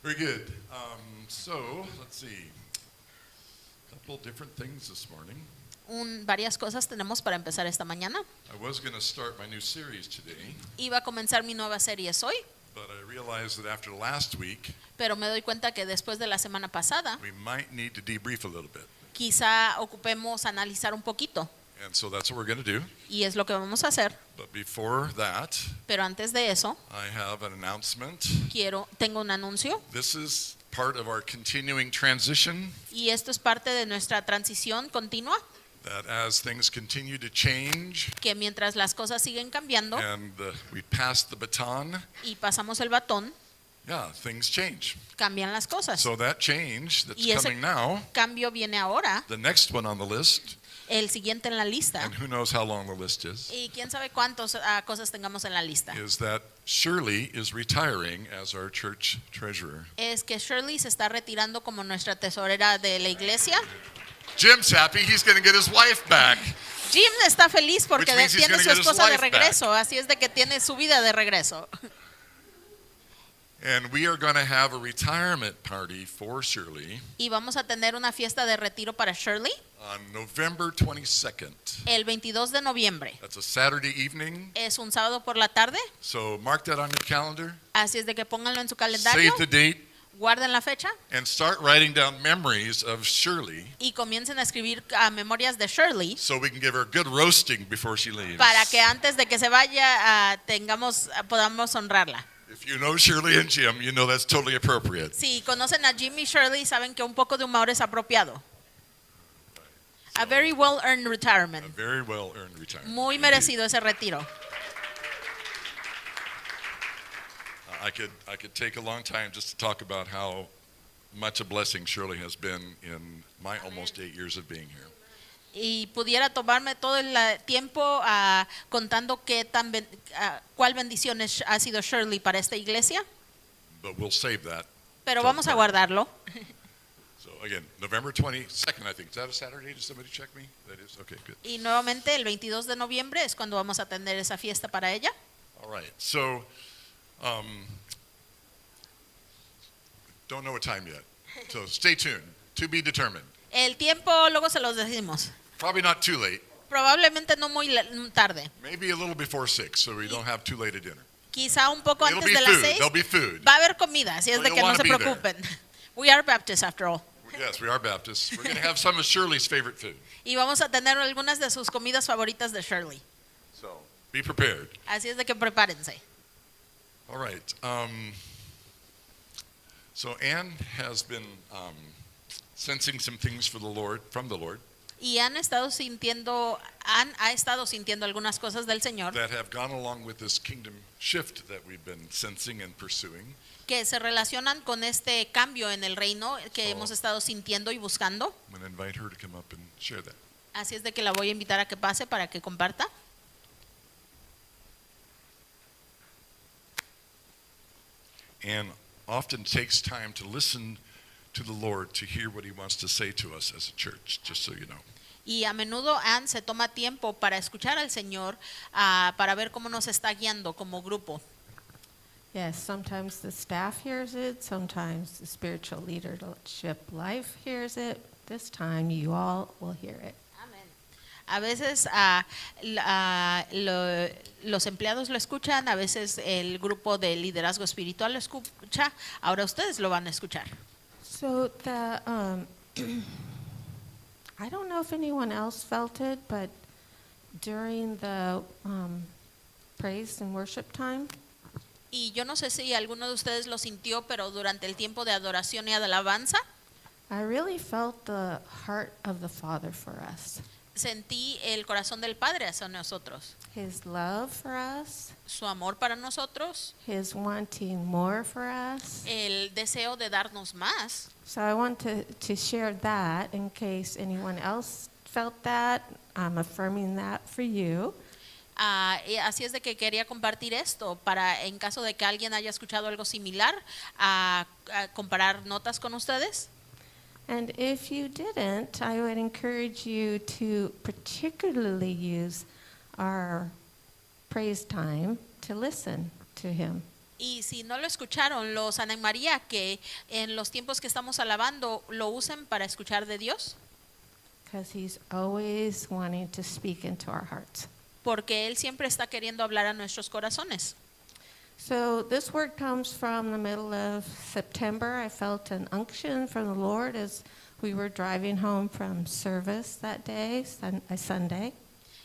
Very good. So, let's see. A couple different things this morning. Varias cosas tenemos para empezar esta mañana. I was going to start my new series today, Iba a comenzar mi nueva serie hoy, but I realized that after last week, pero me doy cuenta que después de la semana pasada, we might need to debrief a little bit. quizá ocupemos analizar un poquito, And so that's what we're going to do. y es lo que vamos a hacer. But before that, Pero antes de eso, I have an announcement. tengo un anuncio, This is part of our continuing transition, y esto es parte de nuestra transición continua, that as things continue to change que mientras las cosas siguen cambiando and we pass the baton, y pasamos el batón, things change. cambian las cosas. So that change that's Y ese coming now, cambio viene ahora, the next one on the list, el siguiente en la lista, and who knows how long the list is, y quién sabe cuántas cosas tengamos en la lista. is that Shirley is retiring as our church treasurer. Es que Shirley se está retirando como nuestra tesorera de la iglesia. Jim's happy, he's going to get his wife back. Jim está feliz porque Which means he's tiene gonna su get his esposa de wife regreso, así es de que tiene su vida de regreso. And we are going to have a retirement party for Shirley Y vamos a tener una fiesta de retiro para Shirley on November 22nd. el 22 de noviembre. That's a Saturday evening. Es un sábado por la tarde, So mark that on your calendar, así es de que pónganlo en su calendario, save the date, guarden la fecha and start writing down memories of Shirley y comiencen a escribir memorias de Shirley so we can give her a good roasting before she leaves. para que antes de que se vaya podamos honrarla. If you know Shirley and Jim, you know that's totally appropriate. Si conocen a Jim y Shirley, saben que un poco de humor es apropiado. A very well earned A retirement. very well earned retirement. Muy merecido ese retiro. I could take a long time just to talk about how much a blessing Shirley has been in my almost 8 years of being here. Y pudiera tomarme todo el tiempo contando cuál bendición ha sido Shirley para esta iglesia, But we'll save that. pero vamos a guardarlo. So again, November 22nd, I think. Is that a Saturday? Does somebody check me? That is? Okay, good. Y nuevamente el 22 de noviembre es cuando vamos a tener esa fiesta para ella. All right. So, don't know what time yet. So stay tuned. To be determined. El tiempo luego se los decimos. Probably not too late. Probablemente no muy tarde. Maybe a little before 6, so we don't have too late a dinner. Quizá un poco It'll antes be de las food. 6. There'll be food. Va a haber comida, así es So de you'll que no wanna se be there. preocupen. We are Baptists after all. Yes, we are Baptists. We're going to have some of Shirley's favorite food. Y vamos a tener algunas de sus comidas favoritas de Shirley. So be prepared. Así es de que prepárense. All right. So Anne has been sensing some things from the Lord, Y ha estado sintiendo algunas cosas del Señor that have gone along with this kingdom shift that we've been sensing and pursuing. que se relacionan con este cambio en el reino que So- hemos estado sintiendo y buscando. I'm going to invite her to come up and share that. Así es de que la voy a invitar a que pase para que comparta. Anne often takes time to listen to the Lord to hear what he wants to say to us as a church, just so you know. Y a menudo Anne se toma tiempo para escuchar al Señor, para ver cómo nos está guiando como grupo. Yes, sometimes the staff hears it, sometimes the spiritual leadership life hears it. This time you all will hear it. A veces los empleados lo escuchan, a veces el grupo de liderazgo espiritual lo escucha, ahora ustedes lo van a escuchar. So I don't know if anyone else felt it, but during the praise and worship time, Y yo no sé si alguno de ustedes lo sintió, pero durante el tiempo de adoración y de alabanza, I really felt the heart of the Father for us. sentí el corazón del Padre hacia nosotros, His love for us, su amor para nosotros, His wanting more for us. el deseo de darnos más. So I want to share that in case anyone else felt that. I'm affirming that for you. Y así es de que quería compartir esto para, en caso de que alguien haya escuchado algo similar, a comparar notas con ustedes. And if you didn't, I would encourage you to particularly use our praise time to listen to Him. Y si no lo escucharon, los Ana María que en los tiempos que estamos alabando lo usen para escuchar de Dios, because He's always wanting to speak into our hearts. porque Él siempre está queriendo hablar a nuestros corazones. So this word comes from the middle of September. I felt an unction from the Lord as we were driving home from service that day, Sunday.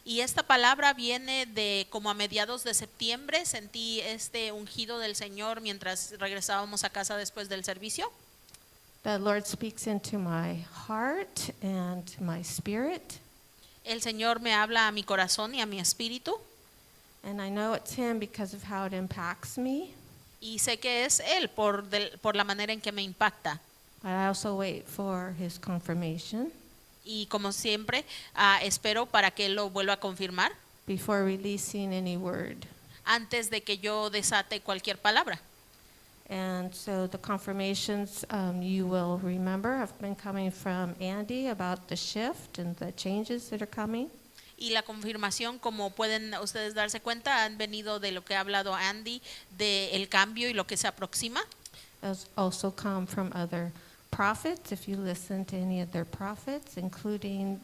Y esta palabra viene de como a mediados de septiembre, sentí este ungido del Señor mientras regresábamos a casa después del servicio. The Lord speaks into my heart and my spirit, El Señor me habla a mi corazón y a mi espíritu, and I know it's Him because of how it impacts me. y sé que es Él por la manera en que me impacta. But I also wait for His confirmation Y como siempre, espero para que Él lo vuelva a confirmar before releasing any word. antes de que yo desate cualquier palabra. And so the confirmations, you will remember, have been coming from Andy about the shift and the changes that are coming. Y la confirmación, como pueden ustedes darse cuenta, han venido de lo que ha hablado Andy, del cambio y lo que se aproxima. Has also come from other prophets, if you listen to any of their prophets, including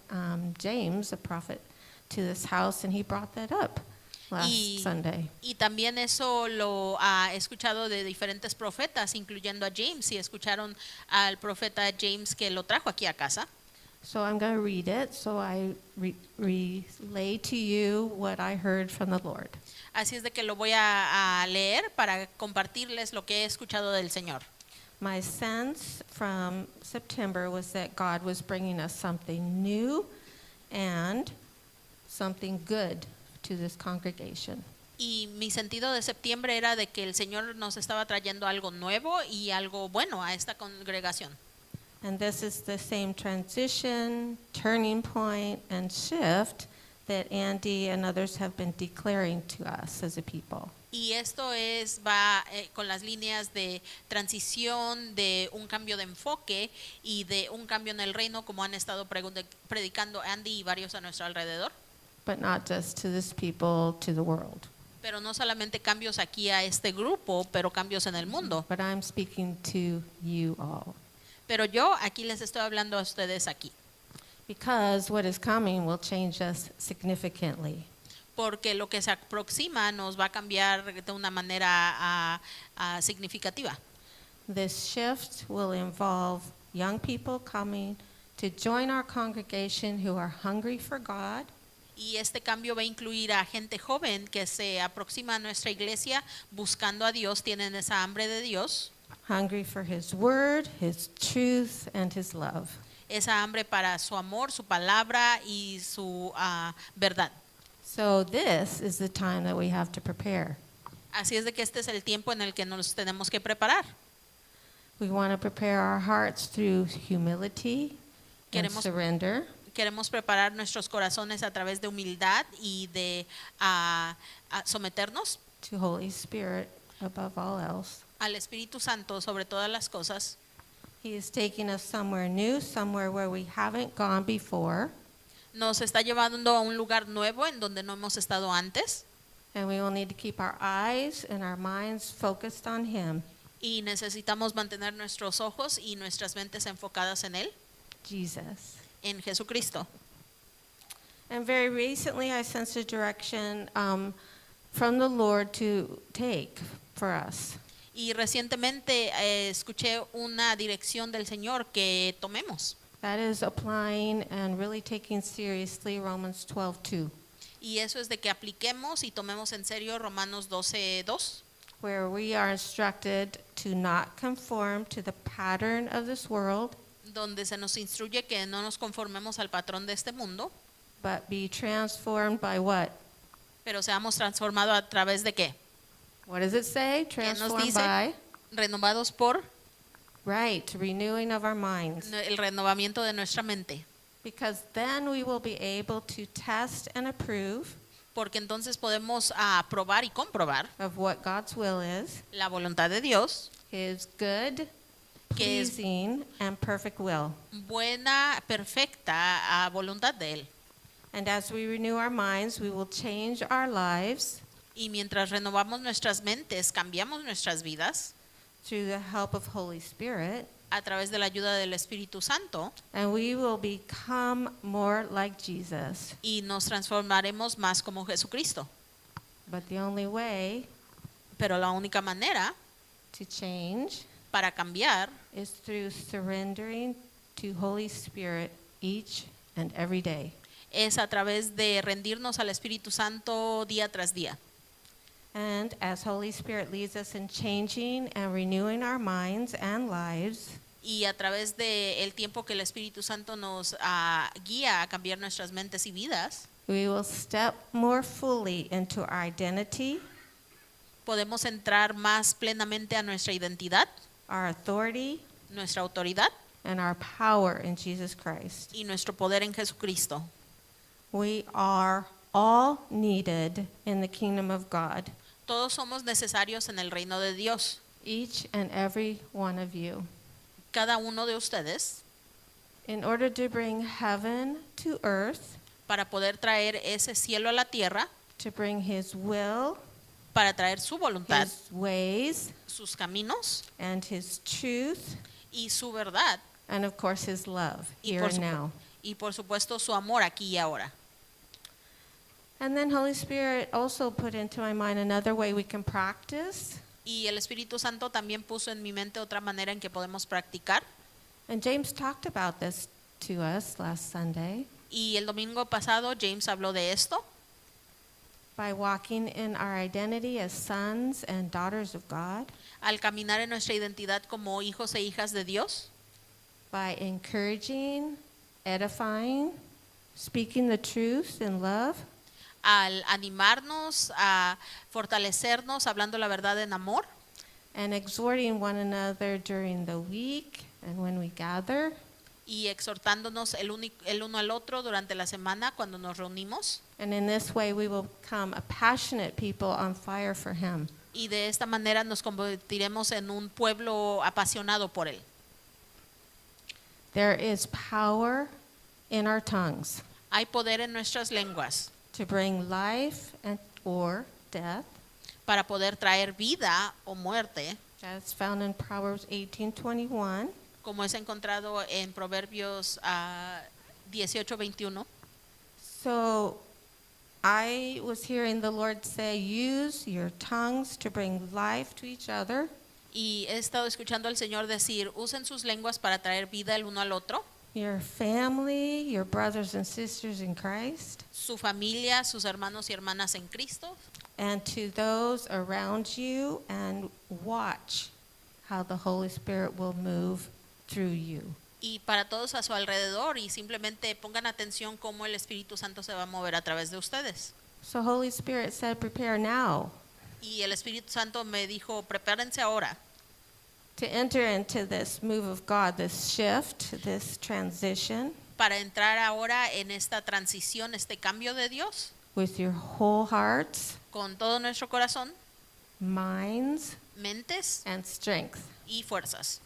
James, a prophet to this house, and he brought that up last Sunday. Y también eso lo ha escuchado de diferentes profetas, incluyendo a James, y escucharon al profeta James que lo trajo aquí a casa. So I'm going to read it, so I relay to you what I heard from the Lord. Así es de que lo voy a leer para compartirles lo que he escuchado del Señor. My sense from September was that God was bringing us something new and something good to this congregation. Y mi sentido de septiembre era de que el Señor nos estaba trayendo algo nuevo y algo bueno a esta congregación. And this is the same transition, turning point, and shift that Andy and others have been declaring to us as a people. Y esto va con las líneas de transición, de un cambio de enfoque y de un cambio en el reino, como han estado predicando Andy y varios a nuestro alrededor. But not just to this people, to the world. Pero no solamente cambios aquí a este grupo, pero cambios en el mundo. But I'm speaking to you all. Pero yo aquí les estoy hablando a ustedes aquí. Because what is coming will change us significantly. Porque lo que se aproxima nos va a cambiar de una manera significativa. This shift will involve young people coming to join our congregation who are hungry for God, Y este cambio va a incluir a gente joven que se aproxima a nuestra iglesia buscando a Dios, tienen esa hambre de Dios, hungry for His word, His truth, and His love. esa hambre para su amor, su palabra y su verdad. So this is the time that we have to prepare. Así es de que este es el tiempo en el que nos tenemos que preparar. We want to prepare our hearts through humility and Queremos- surrender. Queremos preparar nuestros corazones a través de humildad y de someternos To Holy Spirit above all else. al Espíritu Santo sobre todas las cosas. He is taking us somewhere new, somewhere where we haven't gone before, Nos está llevando a un lugar nuevo en donde no hemos estado antes and we will need to keep our eyes and our minds focused on Him, y necesitamos mantener nuestros ojos y nuestras mentes enfocadas en Él, Jesus. en Jesucristo. And very recently, I sensed a direction from the Lord to take for us. Y recientemente escuché una dirección del Señor que tomemos. That is applying and really taking seriously Romans 12:2, Y eso es de que apliquemos y tomemos en serio Romanos 12:2, where we are instructed to not conform to the pattern of this world, donde se nos instruye que no nos conformemos al patrón de este mundo, but be transformed by what? pero seamos transformados a través de qué? What does it say? ¿Qué nos Transformed dice? by, Renovados por right, renewing of our minds. el renovamiento de nuestra mente. Because then we will be able to test and approve Porque entonces podemos probar y comprobar of what God's will is, la voluntad de Dios, His good, que es pleasing, and perfect will. buena, perfecta voluntad de Él. And as we renew our minds, we will change our lives, Y mientras renovamos nuestras mentes, cambiamos nuestras vidas through the help of Holy Spirit, a través de la ayuda del Espíritu Santo and we will become more like Jesus. y nos transformaremos más como Jesucristo. But the only way Pero la única manera to change para cambiar is through surrendering to Holy Spirit each and every day. es a través de rendirnos al Espíritu Santo día tras día. And as Holy Spirit leads us in changing and renewing our minds and lives, Y a través del tiempo que el Espíritu Santo nos guía a cambiar nuestras mentes y vidas, we will step more fully into our identity, podemos entrar más plenamente a nuestra identidad, our authority, nuestra autoridad and our power in Jesus Christ. y nuestro poder en Jesucristo. We are all needed in the kingdom of God, Todos somos necesarios en el reino de Dios. each and every one of you, Cada uno de ustedes, in order to bring heaven to earth, para poder traer ese cielo a la tierra, to bring His will, para traer su voluntad, His ways, sus caminos and His truth, y su verdad, and of course His love, y here por, and now. y por supuesto su amor aquí y ahora. And then Holy Spirit also put into my mind another way we can practice. Y el Espíritu Santo también puso en mi mente otra manera en que podemos practicar. And James talked about this to us last Sunday Y el domingo pasado James habló de esto, by walking in our identity as sons and daughters of God, al caminar en nuestra identidad como hijos e hijas de Dios, by encouraging, edifying, speaking the truth in love, al animarnos, a fortalecernos, hablando la verdad en amor, and exhorting one another during the week and when we gather. y exhortándonos el uno al otro durante la semana cuando nos reunimos. And in this way we will become a passionate people on fire for Him. Y de esta manera nos convertiremos en un pueblo apasionado por Él. There is power in our tongues Hay poder en nuestras lenguas to bring life and or death. para poder traer vida o muerte, That's found in Proverbs 18:21. como es encontrado en Proverbios 18:21. So I was hearing the Lord say, use your tongues to bring life to each other, Y he estado escuchando al Señor decir, usen sus lenguas para traer vida el uno al otro, your family, your brothers and sisters in Christ, su familia, sus hermanos y hermanas en Cristo, and to those around you, and watch how the Holy Spirit will move through you. y para todos a su alrededor, y simplemente pongan atención cómo el Espíritu Santo se va a mover a través de ustedes. So Holy Spirit said, prepare now Y el Espíritu Santo me dijo, prepárense ahora to enter into this move of God, this shift, this transition para entrar ahora en esta transición, este cambio de Dios, with your whole hearts, con todo nuestro corazón, minds, mentes and strength, y fuerzas,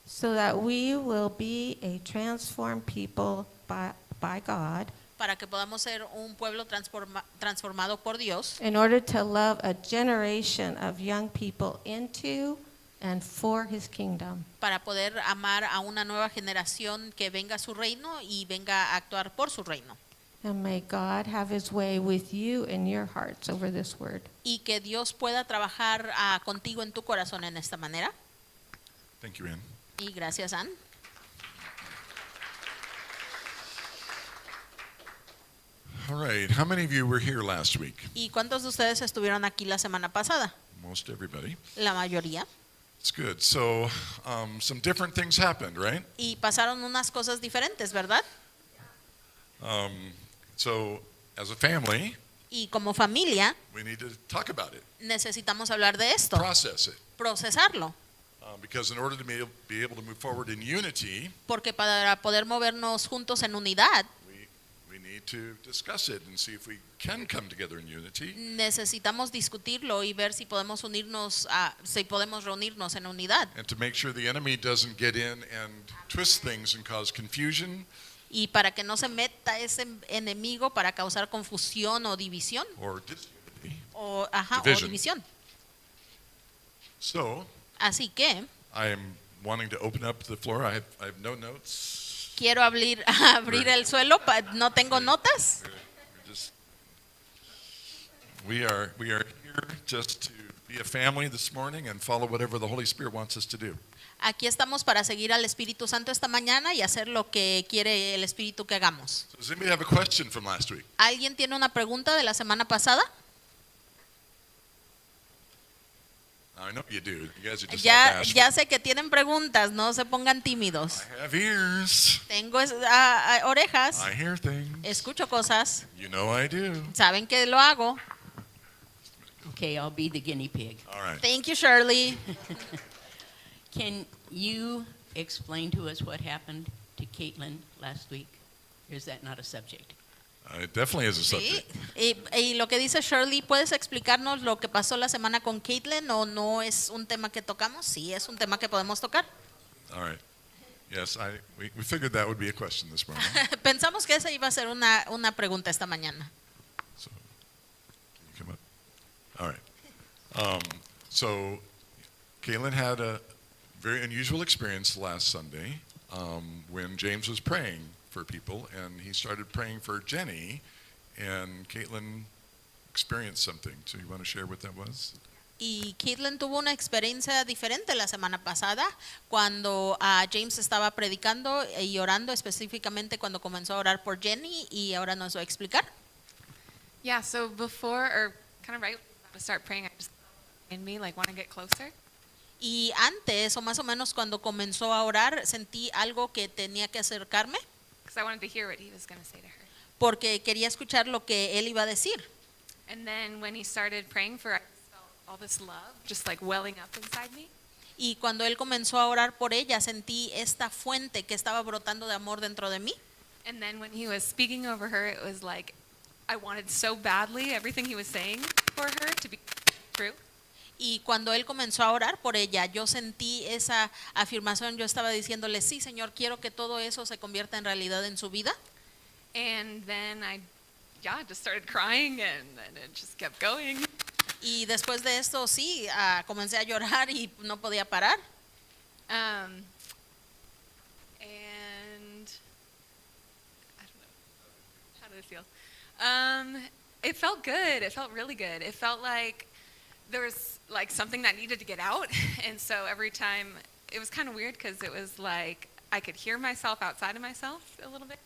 so that we will be a transformed people by God para que podamos ser un pueblo transformado por Dios, in order to love a generation of young people into and for His kingdom. para poder amar a una nueva generación que venga a su reino y venga a actuar por su reino. And may God have His way with you in your hearts over this word. Y que Dios pueda trabajar contigo en tu corazón en esta manera. Thank you, Ann. Y gracias, Ann. All right. How many of you were here last week? ¿Y cuántos de ustedes estuvieron aquí la semana pasada? Most everybody. La mayoría. It's good. So, some different things happened, right? Y pasaron unas cosas diferentes, ¿verdad? So, as a family, Y como familia we need to talk about it, necesitamos hablar de esto, process it. procesarlo, Because in order to be able to move forward in unity, porque para poder movernos juntos en unidad we need to discuss it and see if we can come together in unity. necesitamos discutirlo y ver si podemos unirnos, si podemos reunirnos en unidad. And to make sure the enemy doesn't get in and twist things and cause confusion Y para que no se meta ese enemigo para causar confusión o división or disunity. o Division. división. So Así que I'm wanting to open up the floor. I have no notes. quiero abrir el suelo, no tengo notas. Just, we are here just to be a family this morning and follow whatever the Holy Spirit wants us to do. Aquí estamos para seguir al Espíritu Santo esta mañana y hacer lo que quiere el Espíritu que hagamos. So does anybody have a question from last week? ¿Alguien tiene una pregunta de la semana pasada? I know you do. You guys are just all Ya bashful. sé que tienen preguntas, no se pongan tímidos. I have ears. Tengo orejas, I hear things. escucho cosas, You know I do. saben que lo hago. Okay, I'll be the guinea pig. All right. Thank you, Shirley. Can you explain to us what happened to Caitlin last week? Or is that not a subject? It definitely is a Sí. subject. Y lo que dice Shirley, ¿puedes explicarnos lo que pasó la semana con Caitlin o no es un tema que tocamos? Sí, es un tema que podemos tocar. All right. Yes, we figured that would be a question this morning. Pensamos que esa iba a ser una pregunta esta mañana. So, can you come up? All right. So, Caitlin had a very unusual experience last Sunday when James was praying for people, and he started praying for Jenny, and Caitlin experienced something. So, you want to share what that was? Y Caitlin tuvo una experiencia diferente la semana pasada cuando James estaba predicando y orando, específicamente cuando comenzó a orar por Jenny, y ahora nos va a explicar. Yeah, so before, or kind of right to start praying, I just in me like want to get closer. Y antes, o más o menos cuando comenzó a orar, sentí algo que tenía que acercarme Because I wanted to hear what he was going to say to her. porque quería escuchar lo que él iba a decir. And then when he started praying for her, I just felt all this love just like welling up inside me. Y cuando él comenzó a orar por ella, sentí esta fuente que estaba brotando de amor dentro de mí. And then when he was speaking over her, it was like I wanted so badly everything he was saying for her to be true. Y cuando él comenzó a orar por ella, yo sentí esa afirmación. Yo estaba diciéndole, sí, Señor, quiero que todo eso se convierta en realidad en su vida. And then I just started crying and it just kept going. Y después de esto, sí, comencé a llorar y no podía parar. And I don't know, how did it feel? It felt good. It felt really good. It felt like there was like something that needed to get out. And so every time, it was kind of weird because it was like I could hear myself outside of myself a little bit.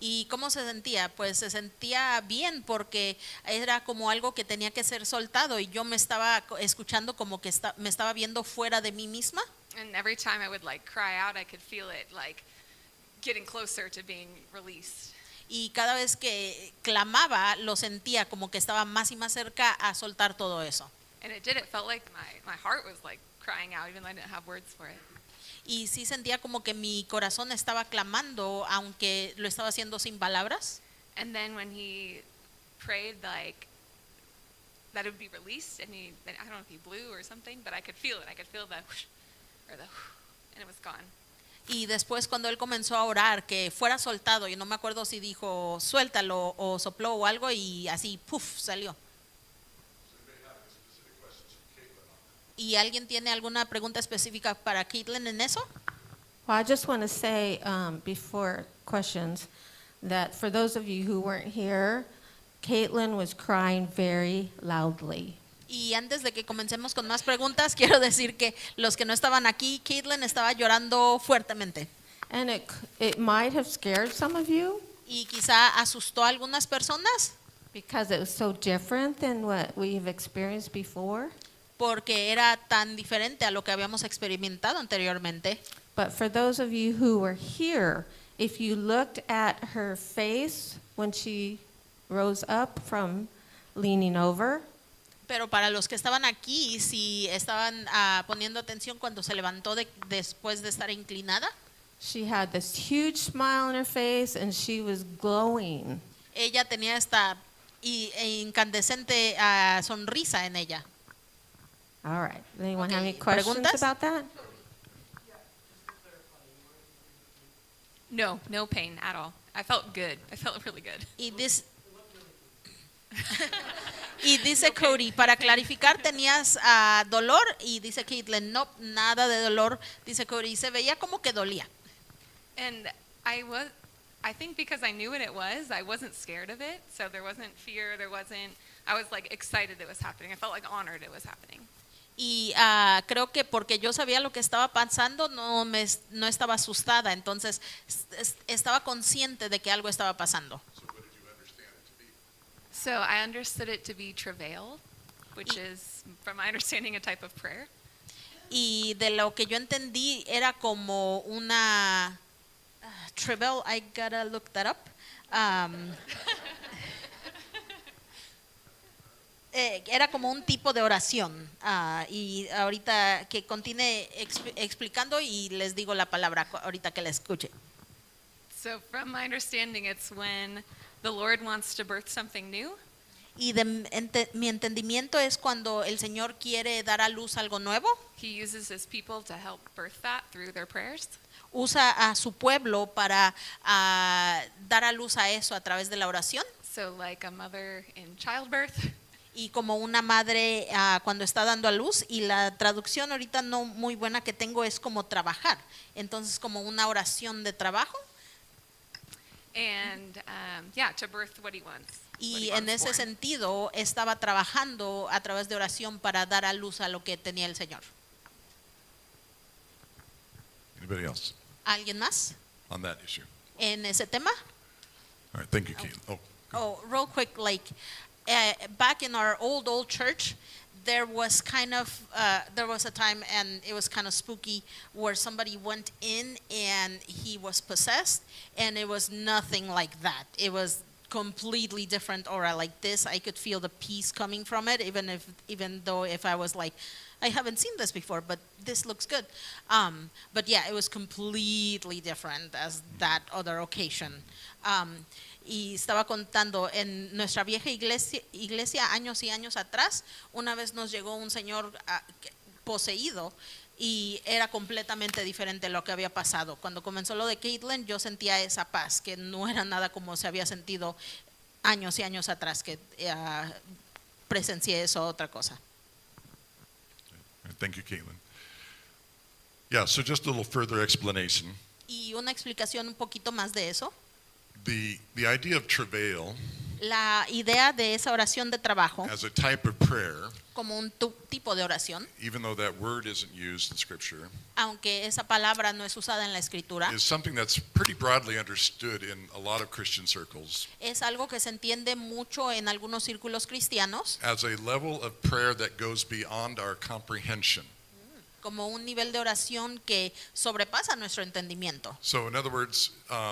¿Y cómo se sentía? Pues se sentía bien porque era como algo que tenía que ser soltado y yo me estaba escuchando como que me estaba viendo fuera de mí misma. And every time I would like cry out, I could feel it like getting closer to being released. Y cada vez que clamaba lo sentía como que estaba más y más cerca a soltar todo eso. And it did. It felt like my heart was like crying out, even though I didn't have words for it. Y sí sentía como que mi corazón estaba clamando, aunque lo estaba haciendo sin palabras. And then when he prayed like that it would be released, and I don't know if he blew or something, but I could feel it. I could feel the whoosh, or the whoosh, and it was gone. Y después cuando él comenzó a orar que fuera soltado, y no me acuerdo si dijo suéltalo o sopló o algo, y así, puff, salió. ¿Y alguien tiene alguna pregunta específica para Caitlin en eso? Well, I just want to say before questions that for those of you who weren't here, Caitlin was crying very loudly. Y antes de que comencemos con más preguntas, quiero decir que los que no estaban aquí, Caitlin estaba llorando fuertemente. And it might have scared some of you Y quizá asustó a algunas personas because it was so different than what we've experienced before. porque era tan diferente a lo que habíamos experimentado anteriormente. But for those of you who were here, if you looked at her face when she rose up from leaning over, Pero para los que estaban aquí, si estaban poniendo atención cuando se levantó después de estar inclinada, she had this huge smile on her face and she was glowing. ella tenía esta incandescente sonrisa en ella. All right. Anyone have any Okay, questions ¿preguntas? about that? No pain at all. I felt good. I felt really good. Y this, Y dice Cody, para clarificar, ¿tenías dolor? Y dice Caitlin, no, nada de dolor. Dice Cody, y se veía como que dolía. And I think because I knew what it was, I wasn't scared of it. So there wasn't fear, I was like excited it was happening. I felt like honored it was happening. Y creo que porque yo sabía lo que estaba pasando, no estaba asustada. Entonces estaba consciente de que algo estaba pasando. So I understood it to be travail, which is, from my understanding, a type of prayer. Y de lo que yo entendí era como una travail, I gotta look that up. Era como un tipo de oración. Y ahorita que continúe explicando y les digo la palabra ahorita que la escuche. So from my understanding, it's when the Lord wants to birth something new. Y mi entendimiento es cuando el Señor quiere dar a luz algo nuevo. He uses his people to help birth that through their prayers. Usa a su pueblo para dar a luz a eso a través de la oración. So like a mother in childbirth. Y como una madre cuando está dando a luz, y la traducción ahorita no muy buena que tengo es como trabajar. Entonces como una oración de trabajo. And to birth what he wants. Y en ese sentido estaba trabajando a través de oración para dar a luz a lo que tenía el Señor. Anybody else ¿Alguien más on that issue? en ese tema? All right, thank you, Keith. Oh, real quick, like back in our old church, there was a time, and it was kind of spooky, where somebody went in and he was possessed, and it was nothing like that. It was completely different aura like this. I could feel the peace coming from it, even though if I was like, I haven't seen this before, but this looks good. But yeah, it was completely different as that other occasion. Y estaba contando, en nuestra vieja iglesia años y años atrás, una vez nos llegó un señor poseído y era completamente diferente lo que había pasado. Cuando comenzó lo de Caitlin, yo sentía esa paz, que no era nada como se había sentido años y años atrás, que presencié eso, otra cosa. Thank you, Caitlin. Yeah, so just a little further explanation. Y una explicación un poquito más de eso. The idea of travail La idea de esa oración de trabajo as a type of prayer, como un tipo de oración, even though that word isn't used in Scripture, aunque esa palabra no es usada en la escritura, is something that's pretty broadly understood in a lot of Christian circles es algo que se entiende mucho en algunos círculos cristianos as a level of prayer that goes beyond our comprehension. como un nivel de oración que sobrepasa nuestro entendimiento. So in other words,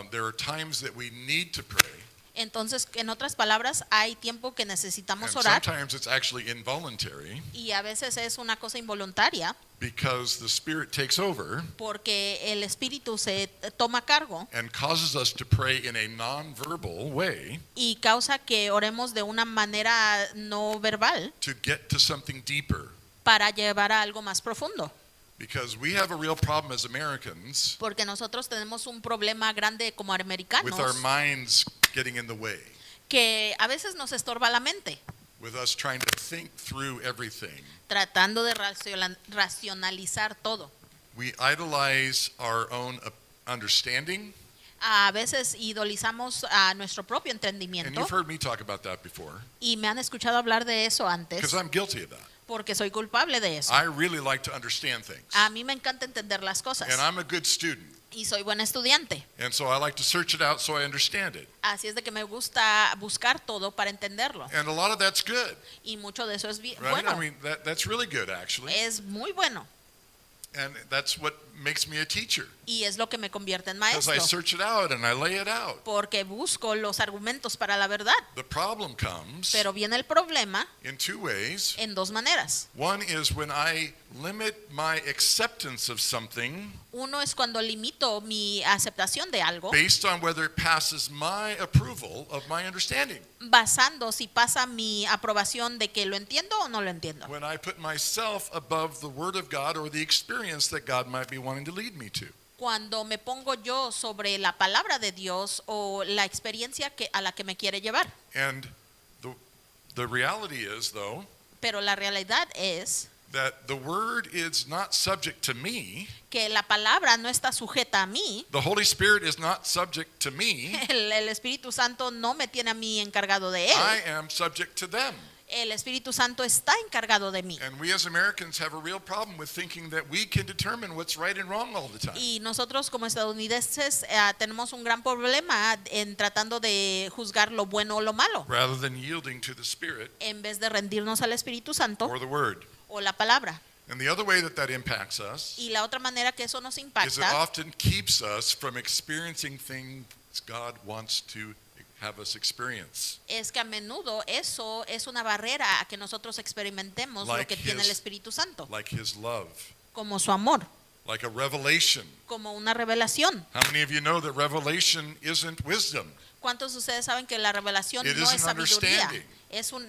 there are times that we need to pray, Entonces, en otras palabras, hay tiempo que and necesitamos orar sometimes it's actually involuntary y a veces es una cosa involuntaria because the Spirit takes over porque el Espíritu se toma cargo and causes us to pray in a non-verbal way y causa que oremos de una manera no verbal to get to something deeper. para llevar a algo más profundo. Because we have a real problem as Americans Porque nosotros tenemos un problema grande como with our americanos minds getting in the way, que a veces nos estorba la mente, with us trying to think through everything. tratando de racionalizar todo. We idolize our own understanding, A veces idolizamos a nuestro propio and entendimiento you've heard me talk about that before, y me han escuchado hablar de eso because antes I'm guilty of that. porque soy culpable de eso. I really like to understand things, A mí me encanta entender las cosas and I'm a good student, y soy buen estudiante. and so I like to search it out so I understand it. Así es de que me gusta buscar todo para entenderlo And a lot of that's good, y mucho de eso es right? bueno, I mean, that's really good, actually, es muy bueno and that's what makes me a teacher, y es lo que me convierte en because I maestro search it out and I lay it out. porque busco los argumentos para la verdad. The problem comes Pero viene el problema in two ways. en dos maneras. One is when I limit my acceptance of something Uno es cuando limito mi aceptación de algo based on whether it passes my approval of my understanding. basando si pasa mi aprobación de que lo entiendo o no lo entiendo. When I put myself above the Word of God or the experience that God might be wanting to lead me to. Cuando me pongo yo sobre la palabra de Dios o la experiencia a la que me quiere llevar. And The reality is, though, Pero la realidad es that the word is not subject to me. que la palabra no está sujeta a mí. The Holy Spirit is not subject to me. El Espíritu Santo no me tiene a mí encargado de I él. am subject to them. El Espíritu Santo está encargado de mí. And we as Americans have a real problem with thinking that we can determine what's right and wrong all the time. Y nosotros como estadounidenses tenemos un gran problema en tratando de juzgar lo bueno o lo malo, Rather than yielding to the Spirit en vez de rendirnos al Espíritu Santo or the Word. o la palabra. And the other way that impacts us Y la otra manera que eso nos is it impacta often keeps us from experiencing things God wants to have us experience. es que a menudo eso es una barrera a que nosotros experimentemos lo Like que tiene el his- Espíritu Santo, Like His love, como su amor, like a revelation. como una revelación. How many of you know that revelation isn't wisdom? ¿Cuántos de ustedes saben que la revelación It no isn't es sabiduría? understanding.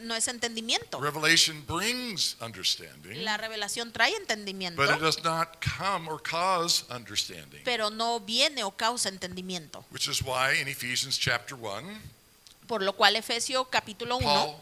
No es entendimiento. Revelation brings understanding, La revelación trae entendimiento, but it does not come or cause understanding. pero no viene o causa entendimiento. Which is why in Ephesians chapter 1, Por lo cual Efesios capítulo 1,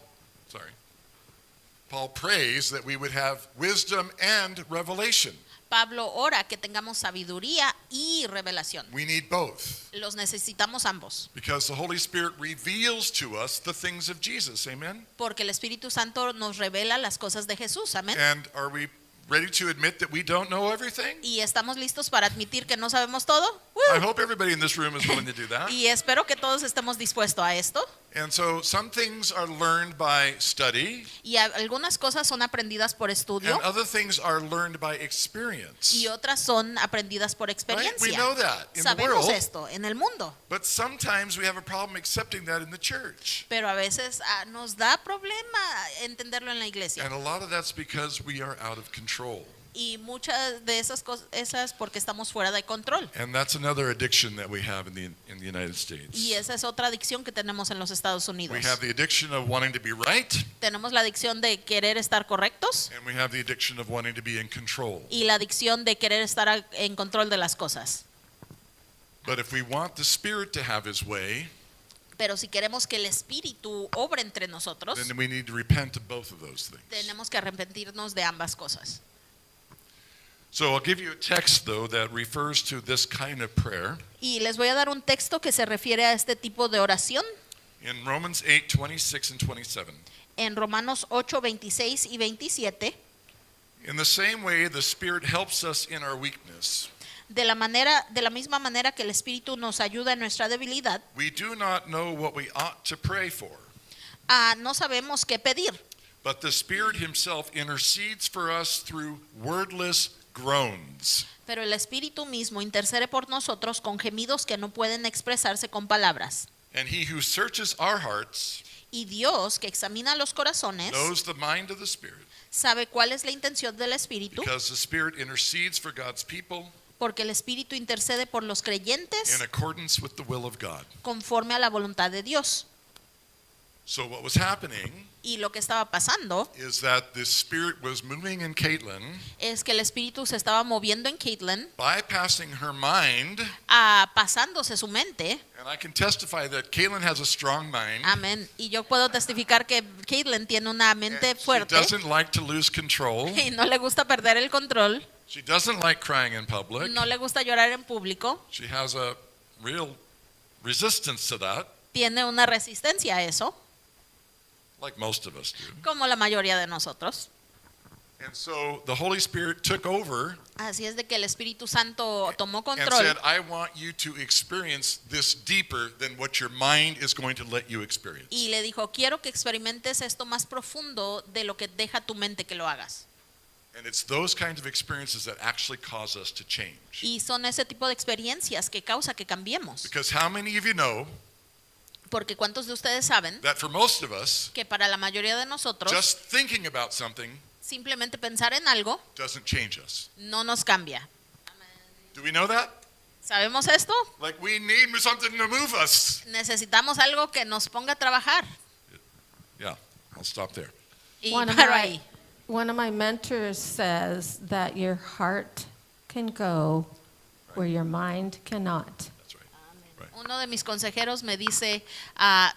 Paul prays that we would have wisdom and revelation. Pablo ora que tengamos sabiduría y revelación. We need both Los necesitamos ambos, because the Holy Spirit reveals to us the things of Jesus. Amen? porque el Espíritu Santo nos revela las cosas de Jesús. Amén. And are we ready to admit that we don't know everything? Y estamos listos para admitir que no sabemos todo. I ¡Woo! hope everybody in this room is willing to do that. Y espero que todos estemos dispuestos a esto. And so some things are learned by study, Y algunas cosas son aprendidas por estudio and other things are learned by experience. y otras son aprendidas por Right? We experiencia. know that in the Sabemos world, esto en el mundo, but sometimes we have a problem accepting that in the church. pero a veces nos da problema entenderlo en la iglesia. And a lot of that's because we are out of control. Y muchas de esas cosas esas porque estamos fuera de control. And that's another addiction that we have in the United States. Y esa es otra adicción que tenemos en los Estados Unidos. We have the addiction of wanting to be right, Tenemos la adicción de querer estar correctos and we have the addiction of wanting to be in control. y la adicción de querer estar en control de las cosas. But if we want the Spirit to have His way, Pero si queremos que el Espíritu obre entre nosotros, then we need to repent of both of those things. tenemos que arrepentirnos de ambas cosas. So I'll give you a text, though, that refers to this kind of prayer. Y les voy a dar un texto que se refiere a este tipo de oración In Romans 8:26 and 27. en Romanos 8, 26 y 27. In the same way, the Spirit helps us in our weakness. De la misma manera que el Espíritu nos ayuda en nuestra debilidad, We do not know what we ought to pray for, no sabemos qué pedir, but the Spirit Himself intercedes for us through wordless groans. pero el Espíritu mismo intercede por nosotros con gemidos que no pueden expresarse con palabras. And He who searches our hearts Y Dios, que examina los corazones, knows the mind of the Spirit, sabe cuál es la intención del Espíritu, because the Spirit intercedes for God's people porque el Espíritu intercede por los creyentes in accordance with the will of God. conforme a la voluntad de Dios. So what was happening Y lo que estaba pasando is that the Spirit was moving in Caitlin, es que el Espíritu se estaba moviendo en Caitlin, bypassing her mind, pasándose su mente. and I can testify that Caitlin has a strong mind. Amén. Y yo puedo testificar que Caitlin tiene una mente And she fuerte doesn't like to lose control. y no le gusta perder el control, She doesn't like crying in public. no le gusta llorar en público, She has a real resistance to that, tiene una resistencia a eso, like most of us do. como la mayoría de nosotros. And so the Holy Spirit took over Así es de que el Espíritu Santo tomó and control said, I want you to experience this deeper than what your mind is going to let you experience. y le dijo, quiero que experimentes esto más profundo de lo que deja tu mente que lo hagas. And it's those kinds of experiences that actually cause us to change. Y son ese tipo de experiencias que causa que cambiemos. Because how many of you know Porque ¿cuántos de ustedes saben that for most of us, que para la mayoría de nosotros just thinking about something simplemente pensar en algo doesn't change us? no nos cambia? Do we know that? ¿Sabemos esto? Like we need something to move us. Necesitamos algo que nos ponga a trabajar. Yeah, I'll stop there. Y One of paro my- ahí. One of my mentors says that your heart can go where your mind cannot. That's right. Right. Uno de mis consejeros me dice,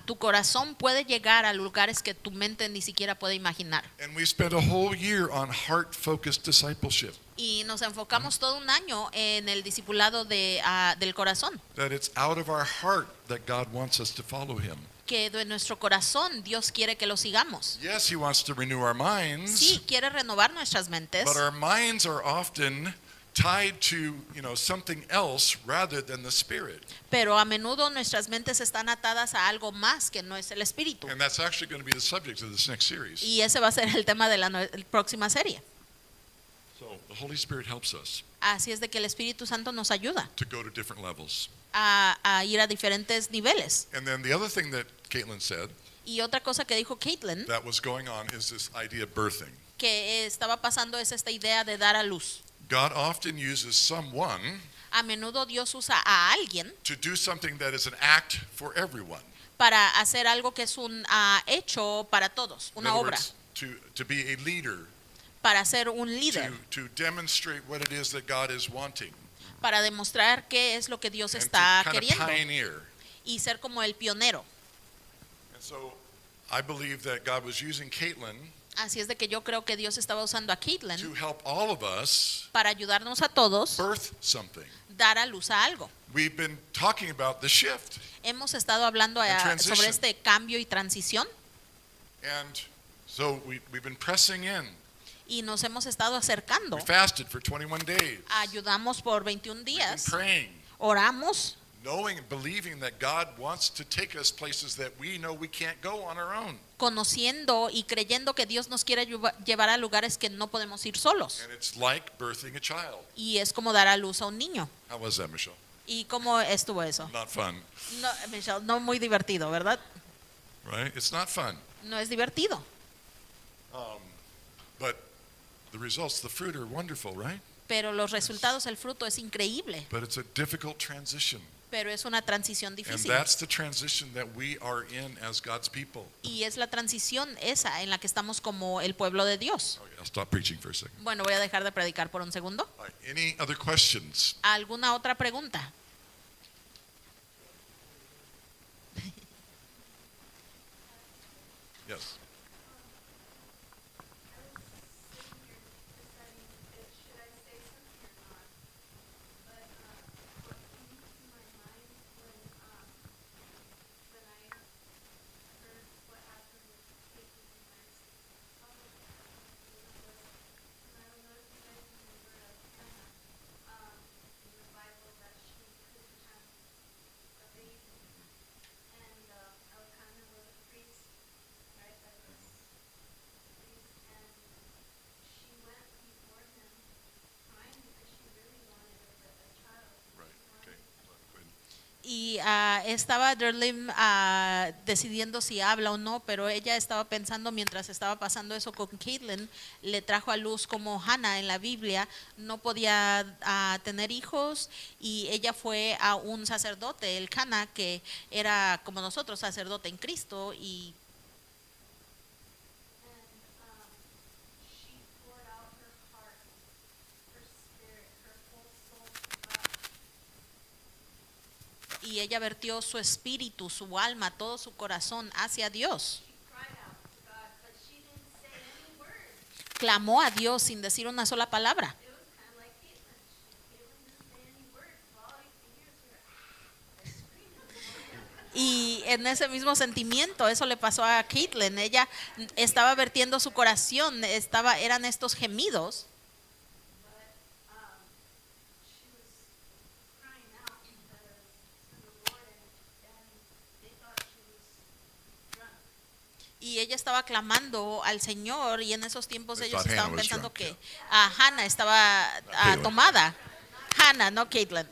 tu corazón puede llegar a lugares que tu mente ni siquiera puede imaginar. And we spent a whole year on heart-focused discipleship. Y nos enfocamos todo un año en el discipulado del corazón, That it's out of our heart that God wants us to follow Him. que de nuestro corazón Dios quiere que lo sigamos. Yes, He wants to renew our minds, Sí, quiere renovar nuestras mentes, but our minds are often tied to, something else rather than the Spirit. pero a menudo nuestras mentes están atadas a algo más que no es el espíritu. And that's actually going to be the subject of this next series. Y ese va a ser el tema de la próxima serie. So the Holy Spirit helps us Así es de que el Espíritu Santo nos ayuda to go to different levels. a ir a diferentes niveles. And then the other thing that Caitlin said Y otra cosa que dijo Caitlin, that was going on is this idea of birthing. que estaba pasando, es esta idea de dar a luz. God often uses someone A menudo Dios usa a alguien to do something that is an act for everyone. para hacer algo que es un hecho para todos, In una other obra, words, to be a leader, para ser un líder, to demonstrate what it is that God is wanting, para demostrar qué es lo que Dios and está to kind of queriendo pioneer. y ser como el pionero. And so I believe that God was using Caitlin Así es de que yo creo que Dios estaba usando a to Caitlin help all of us para ayudarnos a todos birth something. dar a luz a algo. We've been talking about the shift, Hemos estado hablando And transition. sobre este cambio y transición and so we've been pressing in. y nos hemos estado acercando. We fasted for 21 days. Ayudamos por 21 We've been días, praying, oramos, knowing and believing that God wants to take us places that we know we can't go on our own. conociendo y creyendo que Dios nos quiere llevar a lugares que no podemos ir solos. And it's like birthing a child. Y es como dar a luz a un niño. How was that, Michelle? ¿Y cómo estuvo eso? Not fun, No, Michelle, no muy divertido, ¿verdad? right? It's not fun. No es divertido. But the results, the fruit are wonderful, right? Pero los resultados, el fruto es increíble. But it's a difficult transition. Pero es una transición And difícil. that's the transition that we are in as God's people. Y es la transición esa en la que estamos como el pueblo de Dios. Okay, I'll stop preaching for a second. Bueno, voy a dejar de predicar por un segundo. All right, any other questions? ¿Alguna otra pregunta? Yes. Right. Okay. Go ahead. Y estaba Derlim decidiendo si habla o no, pero ella estaba pensando mientras estaba pasando eso con Caitlin, le trajo a luz como Hannah en la Biblia no podía tener hijos y ella fue a un sacerdote, el Cana, que era como nosotros, sacerdote en Cristo, y ella vertió su espíritu, su alma, todo su corazón hacia Dios. Clamó a Dios sin decir una sola palabra. Y en ese mismo sentimiento, eso le pasó a Caitlin. Ella estaba vertiendo su corazón, eran estos gemidos. Y ella estaba clamando al Señor y en esos tiempos They ellos thought Hannah estaban was pensando drunk, que Hannah estaba Caitlin. tomada. Hannah, no Caitlin.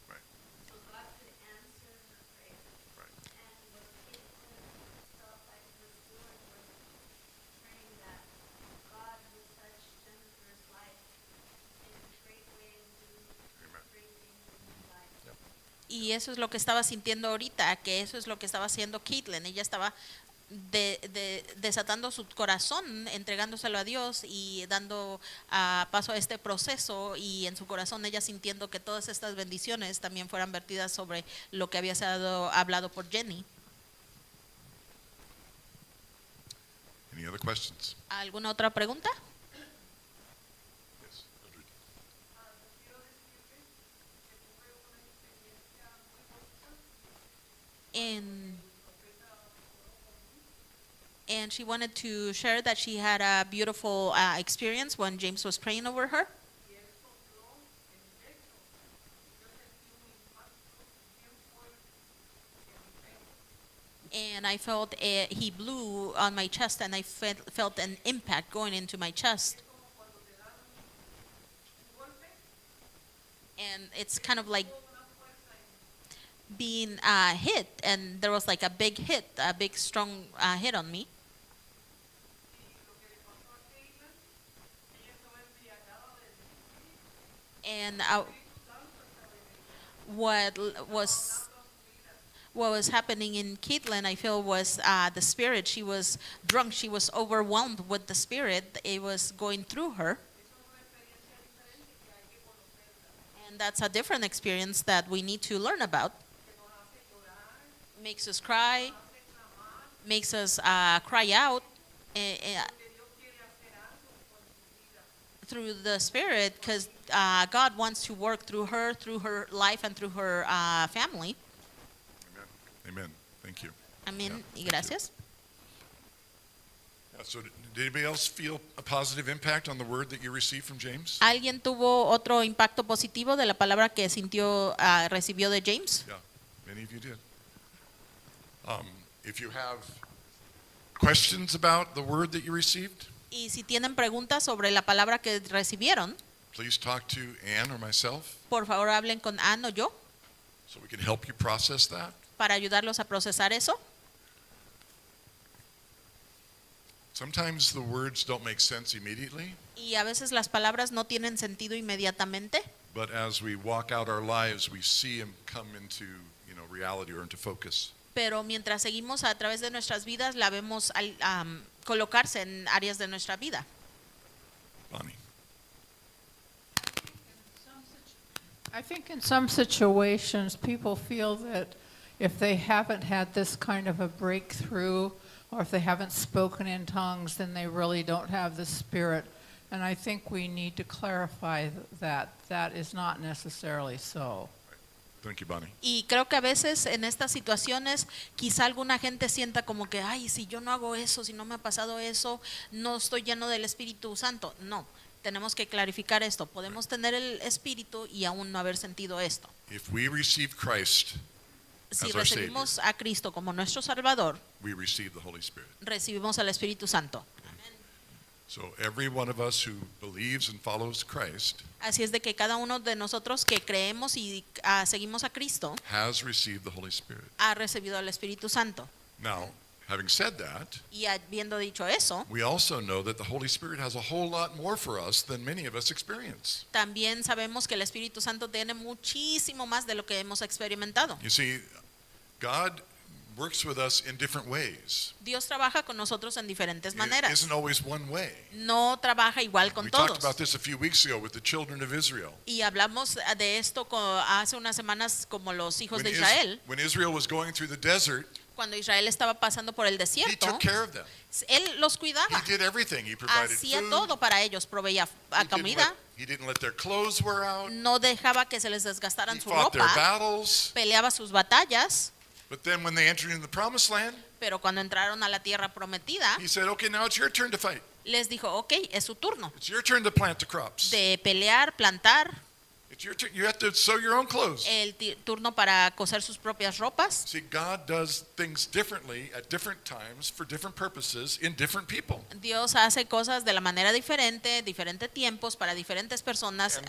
Right. Right. Amen. Y eso es lo que estaba sintiendo ahorita, que eso es lo que estaba haciendo Caitlin. Ella estaba desatando su corazón, entregándoselo a Dios y dando paso a este proceso, y en su corazón ella sintiendo que todas estas bendiciones también fueran vertidas sobre lo que había sido hablado por Jenny. Any other questions? ¿Alguna otra pregunta? Yes, Mildred. And she wanted to share that she had a beautiful experience when James was praying over her. And I felt he blew on my chest, and I felt an impact going into my chest. And it's kind of like being hit, and there was like a big hit, a big strong hit on me. And what was happening in Caitlin, I feel, was the spirit. She was drunk. She was overwhelmed with the spirit. It was going through her. And that's a different experience that we need to learn about. Makes us cry, makes us cry out through the spirit, because God wants to work through her life, and through her family. Amen. Thank you. Amén Yeah, y gracias. So did anybody else feel a positive impact on the word that you received from James? ¿Alguien tuvo otro impacto positivo de la palabra que sintió, recibió de James? Yeah, many of you did. If you have questions about the word that you received, Y si tienen preguntas sobre la palabra que recibieron, please talk to Ann or myself por favor hablen con Ann o yo so we can help you process that. para ayudarlos a procesar eso. Sometimes the words don't make sense immediately, Y a veces las palabras no tienen sentido inmediatamente, but as we walk out our lives, we see them come into, reality or into focus. pero mientras seguimos a través de nuestras vidas, la vemos colocarse en áreas de nuestra vida. Bonnie. I think in some situations, people feel that if they haven't had this kind of a breakthrough, or if they haven't spoken in tongues, then they really don't have the Spirit. And I think we need to clarify that that is not necessarily so. Thank you, Bonnie. Y creo que a veces en estas situaciones quizá alguna gente sienta como que, ay, si yo no hago eso, si no me ha pasado eso, no estoy lleno del Espíritu Santo. No, tenemos que clarificar esto. Podemos tener el Espíritu y aún no haber sentido esto. If we receive Christ, Si As our recibimos a Cristo como nuestro Salvador, we receive the Holy Spirit. recibimos al Espíritu Santo. So every one of us who believes and follows Christ Así es de que cada uno de nosotros que creemos y seguimos a Cristo has received the Holy Spirit. ha recibido al Espíritu Santo. Now, having said that, Y habiendo dicho eso, we also know that the Holy Spirit has a whole lot more for us than many of us experience. también sabemos que el Espíritu Santo tiene muchísimo más de lo que hemos experimentado. You see, God works with us in different ways. Dios trabaja con nosotros en diferentes It maneras. isn't always one way. No trabaja igual con We talked todos. about this a few weeks ago with the children of Israel. Y hablamos de esto hace unas semanas como los hijos de When Israel. When Israel was going through the desert, Cuando Israel estaba pasando por el he desierto, took care of them. Él los cuidaba. He did everything. He provided Hacía food. todo para ellos, proveía comida, He didn't let their clothes wear out. no dejaba que se les He desgastaran su fought their ropa, battles. peleaba sus batallas, But then when they entered into the promised land, pero cuando entraron a la tierra prometida, he said, okay, now it's your turn to fight. les dijo, ok, es su turno It's your turn to plant the crops. de pelear, plantar, It's your turn. You have to sew your own clothes. el turno para coser sus propias ropas. See, God does things differently at different times for different purposes in different people. Dios hace cosas de la manera diferente, diferentes tiempos para diferentes personas, And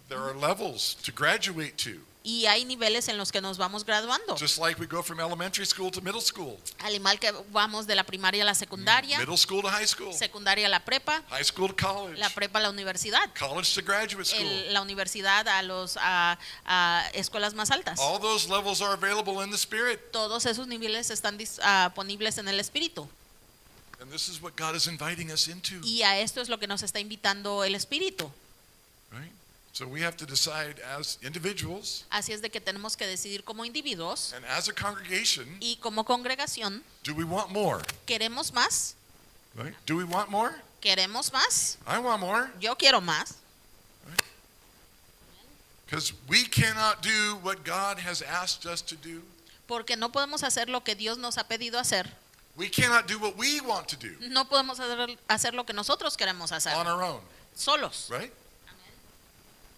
there are levels to graduate to. Y hay niveles en los que nos vamos graduando. Just like we go from elementary school to middle school, Al igual que vamos de la primaria a la secundaria, middle school to high school, secundaria a la prepa, high school to college, la prepa a la universidad, college to graduate school. la universidad a escuelas más altas. All those levels are available in the Spirit. Todos esos niveles están disponibles en el Espíritu. And this is what God is inviting us into, Y a esto es lo que nos está invitando el Espíritu. right? So we have to decide as individuals Así es de que tenemos que decidir como individuos and as a congregation, y como congregación, do we want more? ¿queremos más? Right? Do we want more? ¿Queremos más? I want more. Yo quiero más. Because we cannot do what God has asked us to do. Porque no podemos hacer lo que Dios nos ha pedido hacer. We cannot do what we want to do No podemos hacer lo que nosotros queremos hacer on our own, solos. right?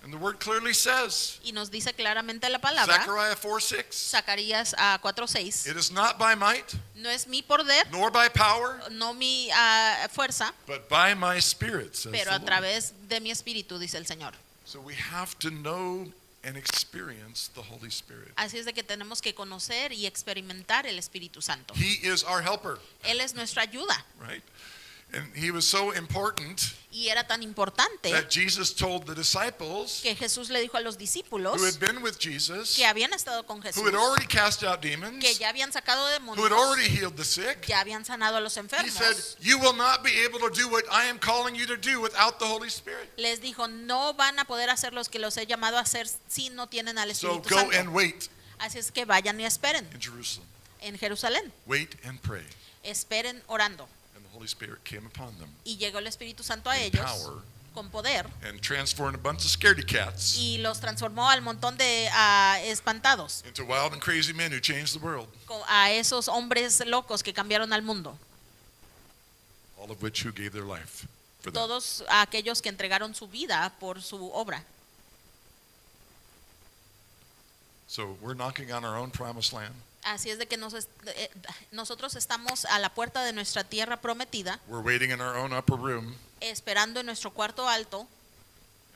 And the word clearly says, Y nos dice claramente la palabra, Zechariah 4:6, Zacarías 4:6, it is not by might, no es mi poder, nor by power, no mi fuerza, but by my Spirit, says pero the a Lord. través de mi espíritu, dice el Señor. So we have to know and experience the Holy Spirit. Así es de que tenemos que conocer y experimentar el Espíritu Santo. He is our helper, Él es nuestra ayuda. right? And he was so important Y era tan importante that Jesus told the disciples que Jesús le dijo a los discípulos who had been with Jesus, que habían estado con Jesús, who had already cast out demons, que ya habían sacado who had demonios, already healed the sick. ya habían sanado a los He enfermos. said, you will not be able to do what I am calling you to do without the Holy Spirit. Les dijo, no van a poder hacer los que los he llamado a hacer si no tienen al So Espíritu go Santo. and wait Así es que vayan y esperen in Jerusalem. en Jerusalén. Wait and pray. Esperen orando. And the Holy Spirit came upon them Y llegó el Espíritu Santo a in ellos power con poder and transformed a bunch of scaredy cats y los transformó al montón de espantados, into wild and crazy men who changed the world, a esos hombres locos que cambiaron al mundo. all of which who gave their life for them. Todos aquellos que entregaron su vida por su obra. So we're knocking on our own promised land. Así es de que nosotros estamos a la puerta de nuestra tierra prometida, We're waiting in our own upper room, esperando en nuestro cuarto alto,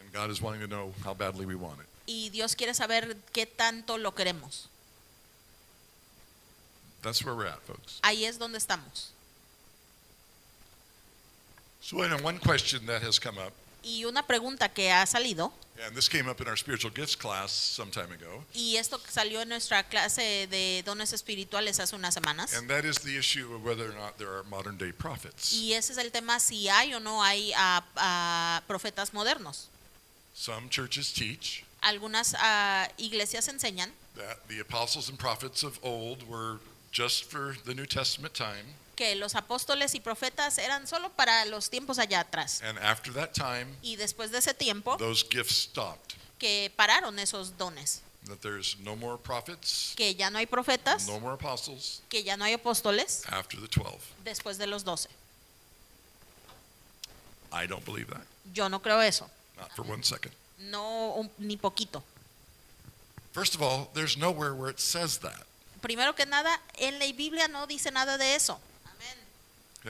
and God is wanting to know how badly we want it. y Dios quiere saber qué tanto lo queremos. That's where we're at, folks. Ahí es donde estamos. So I know one question that has come up, Y una pregunta que ha salido, and this came up in our spiritual gifts class some time ago, y esto salió en nuestra clase de dones espirituales hace unas semanas, and that is the issue of whether or not there are modern day prophets. y ese es el tema, si hay o no hay profetas modernos. Some churches teach Algunas iglesias enseñan that the apostles and prophets of old were just for the New Testament time, que los apóstoles y profetas eran solo para los tiempos allá atrás, and after that time, y después de ese tiempo those gifts stopped. que pararon esos dones, That there's no more prophets, que ya no hay profetas, no more apostles que ya no hay apóstoles after the 12. después de los 12. I don't believe that, Yo no creo eso, not for 1 second. no ni poquito. First of all, there's nowhere where it says that. Primero que nada, en la Biblia no dice nada de eso. Amén.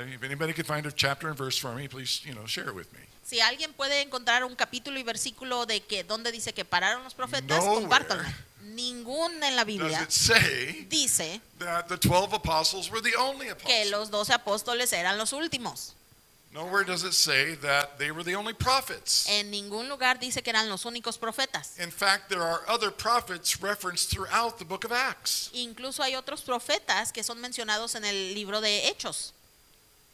Okay? If anybody could find a chapter and verse for me, please, share it with me. Si alguien puede encontrar un capítulo y versículo de que donde dice que pararon los profetas, Nowhere compártanlo. Ningún en la Does Biblia it say dice that the 12 apostles were the only que apostles? los 12 apóstoles eran los últimos. Nowhere does it say that they were the only prophets. En ningún lugar dice que eran los únicos profetas. In fact, there are other prophets referenced throughout the book of Acts. Incluso hay otros profetas que son mencionados en el libro de Hechos.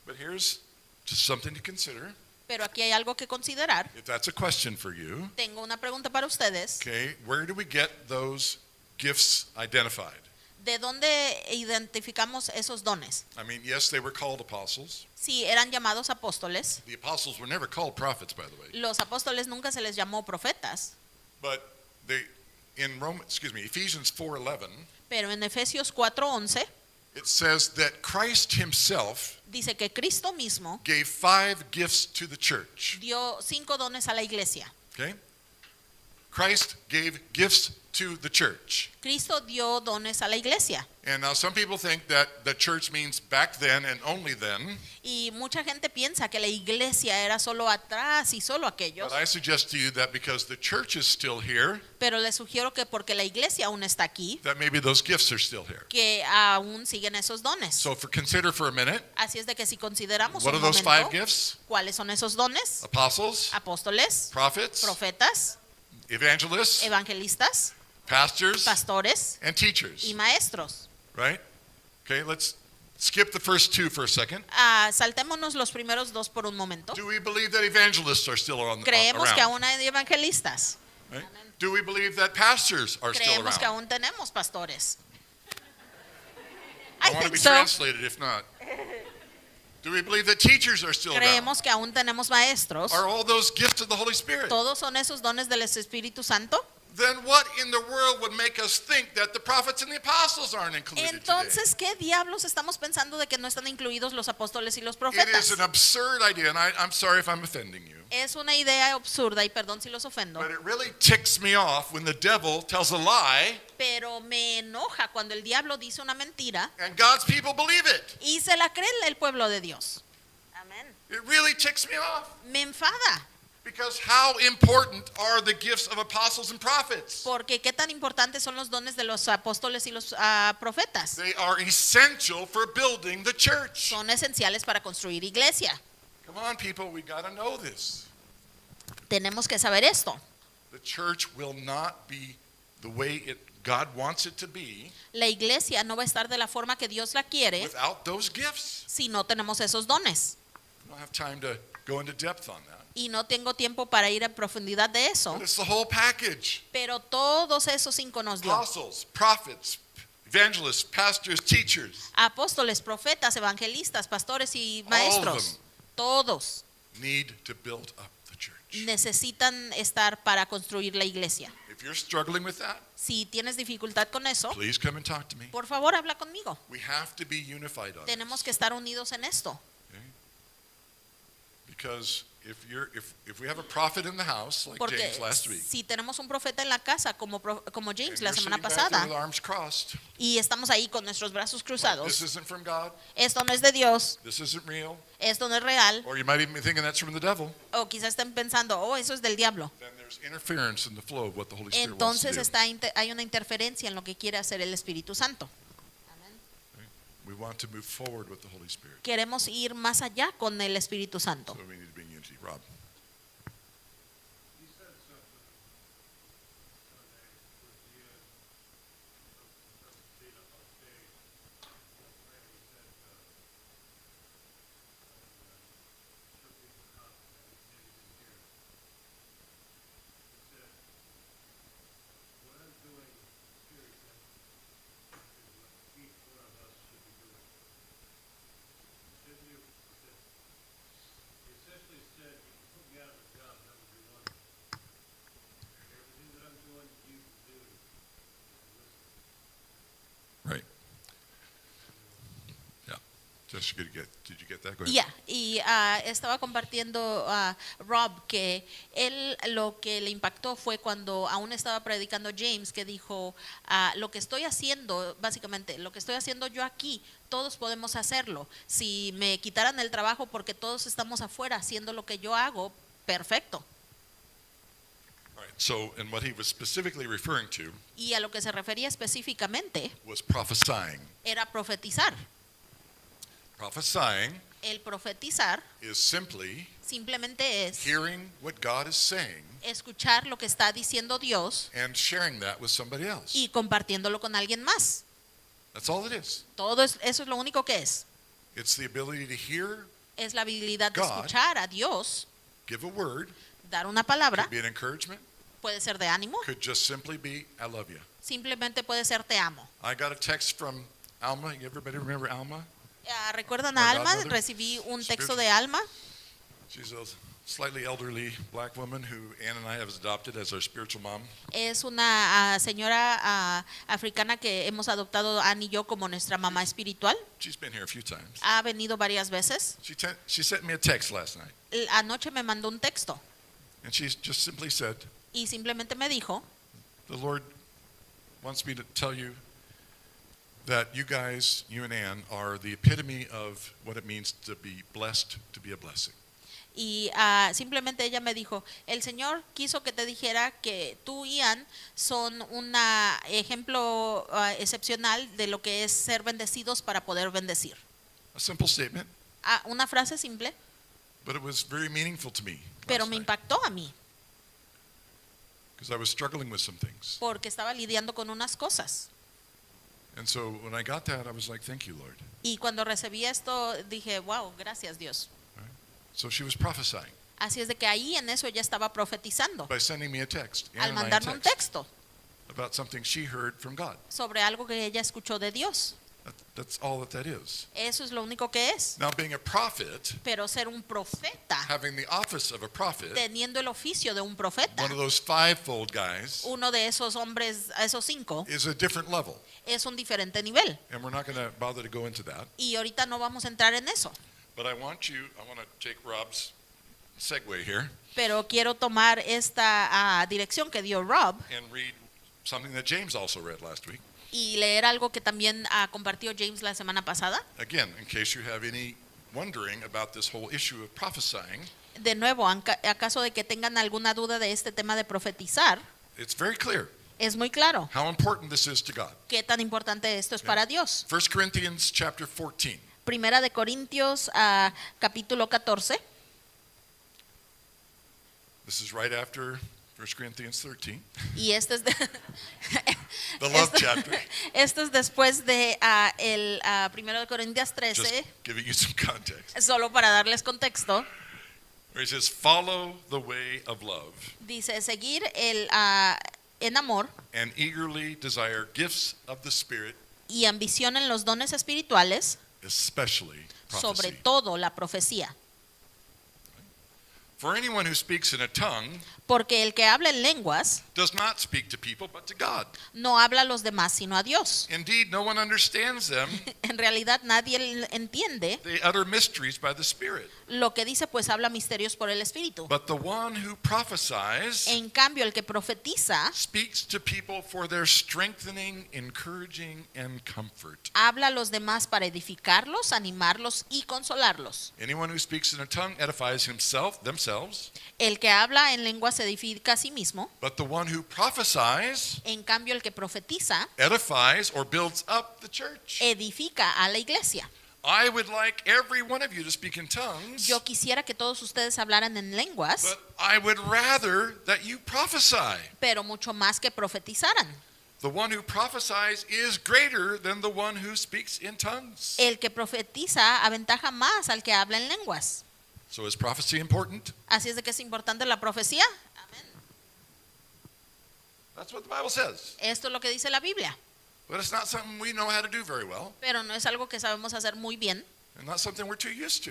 But here's just something to consider. Pero aquí hay algo que considerar. If that's a question for you, Tengo una pregunta para ustedes. okay, where do we get those gifts identified? ¿De dónde identificamos esos dones? I mean, yes, they were called apostles. Sí, eran llamados apóstoles. The apostles were never called prophets, by the way. Los apóstoles nunca se les llamó profetas. But they, in Ephesians 4:11, Pero en Efesios 4:11 it says that Christ himself dice que Cristo mismo gave 5 gifts to the church. dio 5 dones a la iglesia. Okay? Christ gave gifts to the church. Cristo dio dones a la iglesia. And now some people think that the church means back then and only then. Y mucha gente piensa que la iglesia era solo atrás y solo aquellos. But I suggest to you that because the church is still here, Pero les sugiero que porque la iglesia aún está aquí, that maybe those gifts are still here. que aún siguen esos dones. So consider for a minute, Así es de que si consideramos what un are those five momento, gifts? ¿cuáles son esos dones? Apostles, Apóstoles, prophets, profetas, evangelists, evangelistas, pastors, pastores and teachers, y maestros. right? Okay, let's skip the first two for a second. Saltémonos los primeros dos por un momento. Do we believe that evangelists are still Creemos que around? aún hay evangelistas. Right? Do we believe that pastors are still Creemos que around? aún tenemos pastores. I I want to think be so. translated if not. Do we believe that teachers are still around? Creemos que aún tenemos maestros. Are all those gifts of the Holy Spirit? Todos son esos dones del Espíritu Santo. Then what in the world would make us think that the prophets and the apostles aren't included today? Entonces, ¿qué diablos estamos pensando de que no están incluidos los apóstoles y los It is profetas? an absurd idea, and I'm sorry if I'm offending you. Es una idea absurda y perdón si los ofendo, But it really ticks me off when the devil tells a lie pero me enoja cuando el diablo dice una mentira and God's people believe it. y se la cree el pueblo de Dios. Amén. It really ticks me off. Me enfada, Because how important are the gifts of apostles and prophets? porque qué tan importantes son los dones de los apóstoles y los profetas. They are essential for building the church. Son esenciales para construir iglesia. Come on, people, we got to know this. Tenemos que saber esto. The church will not be the way God wants it to be La iglesia no va a estar de la forma que Dios la quiere without those gifts. si no tenemos esos dones. I don't have time to go into depth on that. Y no tengo tiempo para ir en profundidad de eso, But it's the whole package. pero todos esos cinco nos dio. Apostles, prophets, evangelists, pastors, teachers Apóstoles, profetas, evangelistas, pastores y All of maestros. them. Todos need to build up the church. necesitan estar para construir la iglesia. If you're struggling with that, Si tienes dificultad con eso, please come and talk to me. por favor habla conmigo. We have to be unified on Tenemos this. que estar unidos en esto. Because if we have a prophet in the house, like Porque James last week, si tenemos un profeta en la casa como and James you're la semana sitting back there pasada with arms crossed, y estamos ahí con nuestros brazos like, cruzados, this isn't from God, esto no es de Dios, this isn't real, esto no es real, or you might even be thinking that's from the devil, o quizás estén pensando, oh, eso es del diablo. then there's interference in the flow of what the Holy Spirit wants to Entonces do. hay una interferencia en lo que quiere hacer el Espíritu Santo. We want to move forward with the Holy Spirit. Queremos ir más allá con el Espíritu Santo. So we need to be in unity. Rob. Right. Yeah. Just did you get that? Go ahead. Ya, y estaba compartiendo Rob que él lo que le impactó fue cuando aún estaba predicando James, que dijo, lo que estoy haciendo, básicamente, lo que estoy haciendo yo aquí, todos podemos hacerlo. Si me quitaran el trabajo porque todos estamos afuera haciendo lo que yo hago, perfecto. All right. So, and what he was specifically referring to Y a lo que se refería específicamente was prophesying. era profetizar. Prophesying El profetizar is simply simplemente es hearing what God is saying escuchar lo que está diciendo Dios and sharing that with somebody else. y compartiéndolo con alguien más. That's all it is. Eso es lo único que es. It's the ability to hear, Es la habilidad de God. escuchar a Dios, give a word, dar una palabra, could be an encouragement, puede ser de ánimo, could just simply be, I love you. simplemente puede ser te amo. I got a text from Alma. Everybody remember Alma? ¿Recuerdan Our a Alma? godmother? Recibí un texto de Alma. She's a slightly elderly black woman who Ann and I have adopted as our spiritual mom. Es una señora africana que hemos adoptado Ann y yo como nuestra mamá espiritual. She's been here a few times. Ha venido varias veces. She sent me a text last night, Anoche me mandó un texto and she just simply said, Y simplemente me dijo, The Lord wants me to tell you that you guys, you and Ann, are the epitome of what it means to be blessed, to be a blessing. y simplemente ella me dijo, el Señor quiso que te dijera que tú y Ann son un ejemplo excepcional de lo que es ser bendecidos para poder bendecir. A simple statement, Una frase simple, but it was very meaningful to me pero last me night, impactó a mí, because I was struggling with some things. porque estaba lidiando con unas cosas. And so when I got that, I was like, thank you, Lord. Y cuando recibí esto, dije, wow, gracias Dios. So she was prophesying Así es de que ahí en eso ella estaba profetizando, by sending me a text, Ann al and I a mandarme un text texto about something she heard from God. sobre algo que ella escuchó de Dios. That's all that is. Eso es lo único que es. Now, being a prophet, Pero ser un profeta, having the office of a prophet, teniendo el oficio de un profeta, one of those fivefold guys, uno de esos hombres, esos 5, is a different level. es un diferente nivel. And we're not going to bother to go into that. Y ahorita no vamos a entrar en eso. But I want to take Rob's segue here Pero quiero tomar esta dirección que dio Rob and read something that James also read last week. y leer algo que también compartió James la semana pasada. Again, in case you have any wondering about this whole issue of prophesying, De nuevo, acaso de que tengan alguna duda de este tema de profetizar, it's very clear es muy claro how important this is to God. qué tan importante esto es para Dios. 1 Corinthians chapter 14. Primera de Corintios, capítulo 14. This is right after 1 Corinthians 13, Y este es, the love chapter. esto es después de el Primero de Corintios Just 13, giving you some context. solo para darles contexto. Where he says, follow the way of love Dice, seguir en amor and eagerly desire gifts of the Spirit, y ambición en los dones espirituales, especially sobre prophecy. todo la profecía. For anyone who speaks in a tongue Porque el que habla en lenguas does not speak to people but to God. no habla a los demás sino a Dios. Indeed, no one understands them. En realidad nadie entiende They utter mysteries by the Spirit. lo que dice, pues habla misterios por el Espíritu. But the one who prophesies En cambio, el que profetiza speaks to people for their strengthening, encouraging, and comfort. habla a los demás para edificarlos, animarlos y consolarlos. Anyone who speaks in a tongue edifies themselves. El que habla en lengua se edifica a sí mismo. But the one who prophesies En cambio, el que profetiza edifies or builds up the church. edifica a la iglesia. I would like every one of you to speak in tongues, Yo quisiera que todos ustedes hablaran en lenguas, but I would rather that you prophesy. pero mucho más que profetizaran. The one who prophesies is greater than the one who speaks in tongues. El que profetiza aventaja más al que habla en lenguas. So is prophecy important? Así es de que es importante la profecía. That's what the Bible says. Esto es lo que dice la Biblia, But it's not something we know how to do very well, pero no es algo que sabemos hacer muy bien and not something we're too used to.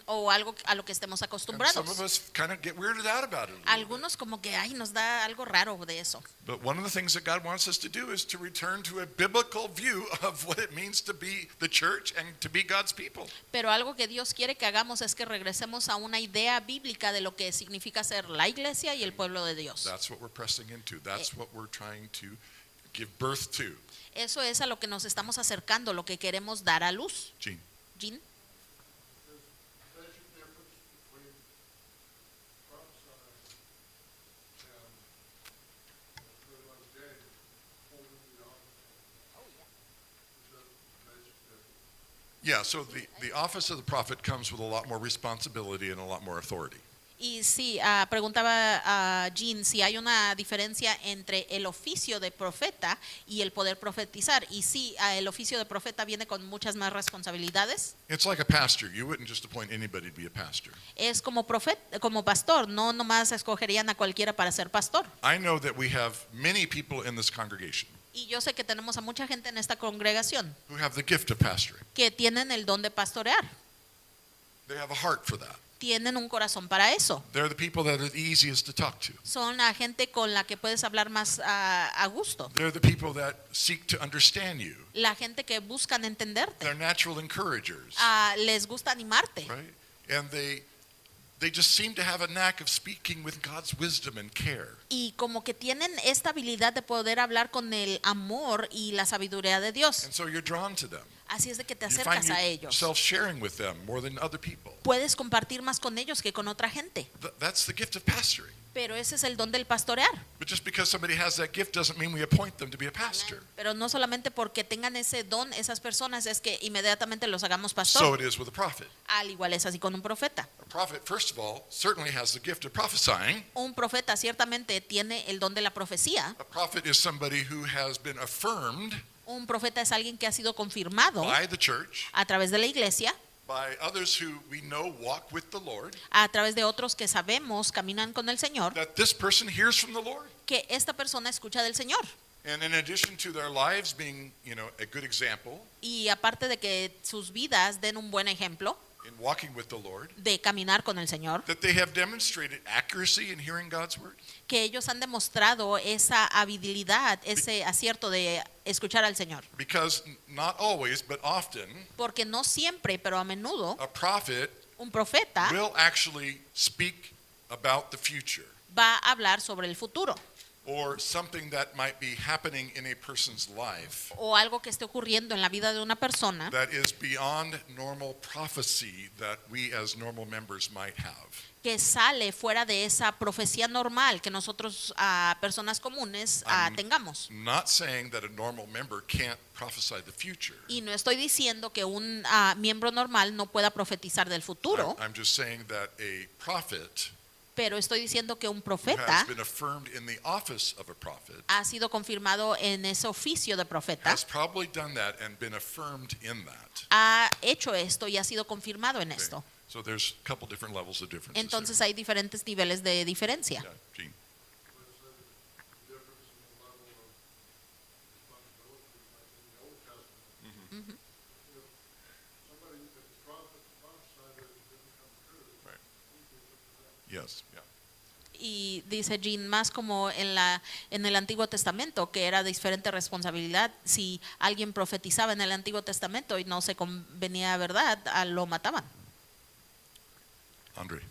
o algo a lo que estemos And some acostumbrados. of us kind of get weirded out about it a little bit. Algunos como que ay, nos da algo raro de eso. But one of the things that God wants us to do is to return to a biblical view of what it means to be the church and to be God's people. Pero algo que Dios quiere que hagamos es que regresemos a una idea bíblica de lo que significa ser la iglesia y el pueblo de Dios. That's what we're pressing into. That's what we're trying to give birth to. Eso es a lo que nos estamos acercando, lo que queremos dar a luz. Gene. Jean. Yeah, so the office of the prophet comes with a lot more responsibility and a lot more authority. Y sí, preguntaba a Jean si hay una diferencia entre el oficio de profeta y el poder profetizar. Y sí, el oficio de profeta viene con muchas más responsabilidades. It's like a pastor. You wouldn't just appoint anybody to be a pastor. Es como como pastor, no nomás escogerían a cualquiera para ser pastor. I know that we have many people in this congregation Y yo sé que tenemos a mucha gente en esta congregación who have the gift of pastoring. que tienen el don de pastorear, They have a heart for that. tienen un corazón para eso. They're the people that are the easiest to talk to. Son la gente con la que puedes hablar más a gusto. They're the people that seek to understand you. La gente que buscan entenderte. They're natural encouragers, Les gusta animarte. right? And they they just seem to have a knack of speaking with God's wisdom and care. Y como que tienen esta habilidad de poder hablar con el amor y la sabiduría de Dios. And so you're drawn to them. Así es de que te You find acercas a ellos. yourself sharing with them more than other people. Puedes compartir más con ellos que con otra gente. That's the gift of pastoring. Pero ese es el don del pastorear. But just because somebody has that gift doesn't mean we appoint them to be a pastor. Pero no solamente porque tengan ese don esas personas es que inmediatamente los hagamos So pastor. it is with a prophet. Al igual es así con un profeta. A prophet, first of all, certainly has the gift of prophesying. Un profeta ciertamente tiene el don de la profecía. A prophet is somebody who has been affirmed Un profeta es alguien que ha sido confirmado by the church, a través de la iglesia, by others who we know walk with the Lord, a través de otros que sabemos caminan con el Señor, that this person hears from the Lord. que esta persona escucha del Señor. And in addition to their lives being, a good example Y aparte de que sus vidas den un buen ejemplo in walking with the Lord, de caminar con el Señor, that they have demonstrated accuracy in hearing God's word. que ellos han demostrado esa habilidad, ese acierto de escuchar al Señor. Because not always, but often, Porque no siempre, pero a menudo, a prophet un profeta will actually speak about the future va a hablar sobre el futuro or something that might be happening in a person's life o algo que esté ocurriendo en la vida de una persona that is beyond normal prophecy that we as normal members might have. que sale fuera de esa profecía normal que nosotros, personas comunes, tengamos. Not saying that a normal member can't prophesy the future. Y no estoy diciendo que un miembro normal no pueda profetizar del futuro, I'm just saying that a prophet pero estoy diciendo que un who profeta has been affirmed in the office of a prophet ha sido confirmado en ese oficio de profeta, has probably done that and been affirmed in that. ha hecho esto y ha sido confirmado en Okay. esto. So there's a couple different levels of differences. Entonces hay diferentes niveles de diferencia. Yeah, Gene. Right. Yes, yeah. Y dice Jean, más como en el Antiguo Testamento, que era de diferente responsabilidad. Si alguien profetizaba en el Antiguo Testamento y no se convenía verdad, lo mataban. Andre.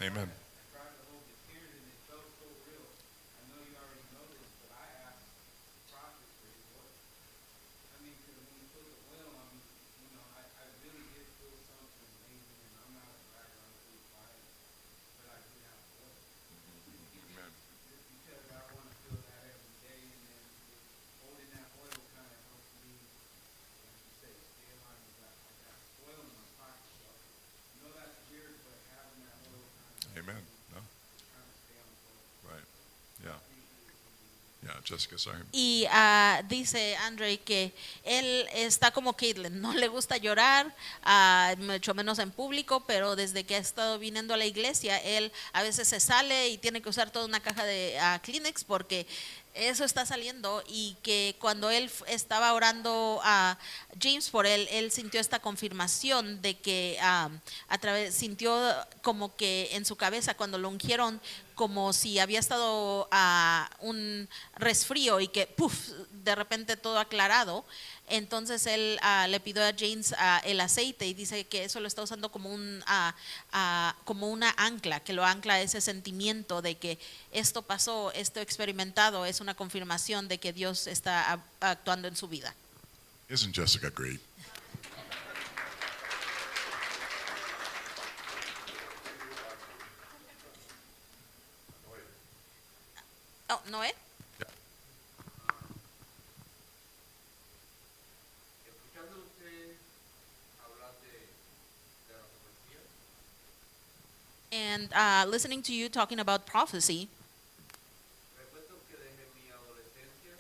Amen. Amen. Amen. No? Right. Yeah. Yeah, Jessica, sorry. Y dice Andre que él está como Caitlin, no le gusta llorar, mucho menos en público, pero desde que ha estado viniendo a la iglesia, él a veces se sale y tiene que usar toda una caja de Kleenex porque eso está saliendo, y que cuando él estaba orando a James por él sintió esta confirmación de que sintió como que en su cabeza cuando lo ungieron como si había estado un resfrío y que de repente todo aclarado. Entonces él le pidió a James el aceite y dice que eso lo está usando como como una ancla, que lo ancla a ese sentimiento de que esto pasó, esto experimentado, es una confirmación de que Dios está actuando en su vida. Isn't Jessica great? Oh, ¿Noé? Escuchando usted hablar de la profecía, And listening to you talking about prophecy, recuerdo que desde mi adolescencia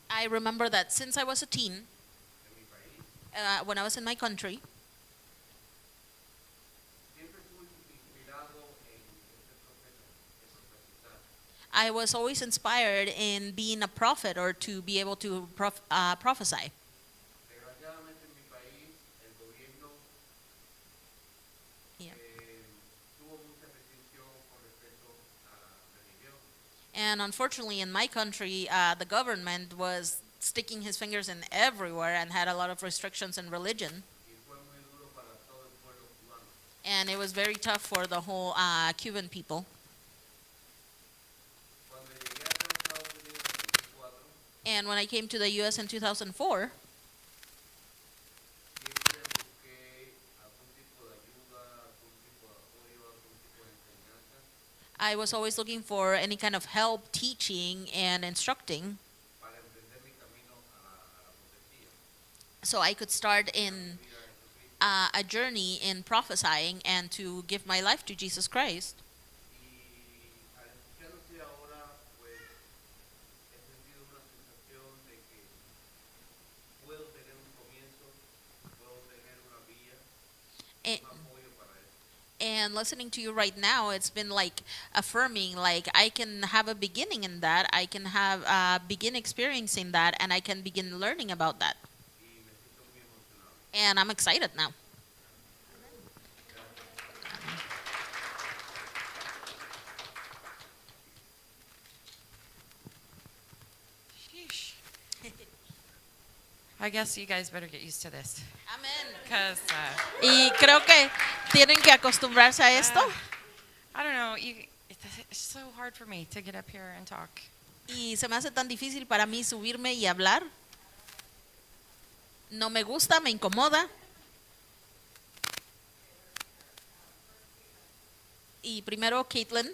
I remember that since I was a teen, en mi país, when I was in my country, siempre estuve inspirado en ser profeta, en profetizar. I was always inspired in being a prophet or to be able to prophesy. Desgraciadamente en mi país, el gobierno Yeah. tuvo mucha restricción con respecto a la religión. And unfortunately, in my country, the government was sticking his fingers in everywhere and had a lot of restrictions in religion. Y fue muy duro para todo el pueblo cubano. And it was very tough for the whole Cuban people. Cuando llegué acá a Estados Unidos en 2004, And when I came to the U.S. in 2004, siempre busqué algún tipo de ayuda, algún tipo de apoyo, algún tipo de enseñanza I was always looking for any kind of help teaching and instructing para emprender mi camino a la profecía. so I could start in a journey in prophesying and to give my life to Jesus Christ. Y al escuchándote ahora, pues he sentido una sensación de que puedo tener un comienzo, puedo tener una vía, And, un apoyo para eso. and listening to you right now, it's been like affirming, like I can have a beginning in that, I can have begin experiencing that, and I can begin learning about that. Y me siento muy emocionado. And I'm excited now. Sheesh. I guess you guys better get used to this. Amen. Because, Y creo que tienen que acostumbrarse a esto. I don't know, it's so hard for me to get up here and talk. Y se me hace tan difícil para mí subirme y hablar. No me gusta, me incomoda. Y primero, Caitlin,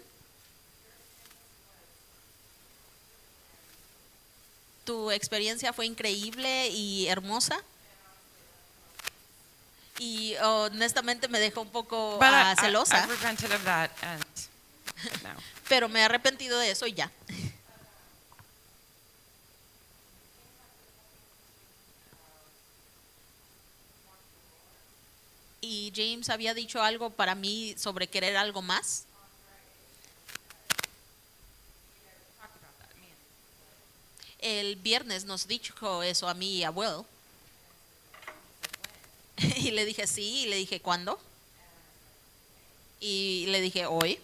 tu experiencia fue increíble y hermosa. Y honestamente me dejó un poco But celosa, I've repented of that, and no. pero me he arrepentido de eso y ya. Y James había dicho algo para mí sobre querer algo más. El viernes nos dijo eso a mí y a Will. Y le dije sí, y le dije ¿cuándo? Y le dije hoy.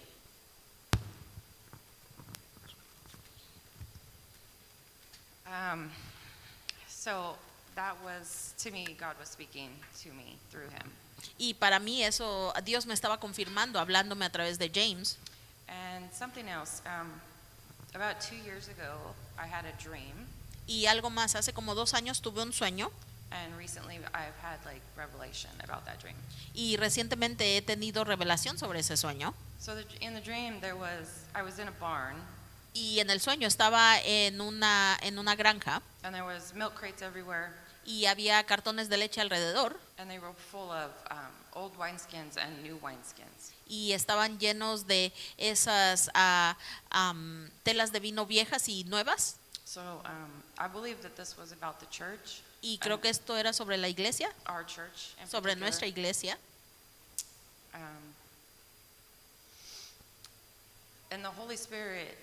So that was, to me, God was speaking to me through him. Y para mí eso, Dios me estaba confirmando, hablándome a través de James. And something else, about 2 years ago, I had a dream, Y algo más, hace como 2 años tuve un sueño and recently I've had like revelation about that dream. y recientemente he tenido revelación sobre ese sueño. So in the dream, I was in a barn, Y en el sueño estaba en una granja and there was milk crates everywhere, y había cartones de leche alrededor and they were full of old wineskins and new wineskins. y estaban llenos de esas telas de vino viejas y nuevas. So I believe that this was about the church, Y creo que esto era sobre la iglesia, our church in sobre particular. nuestra iglesia. And the Holy Spirit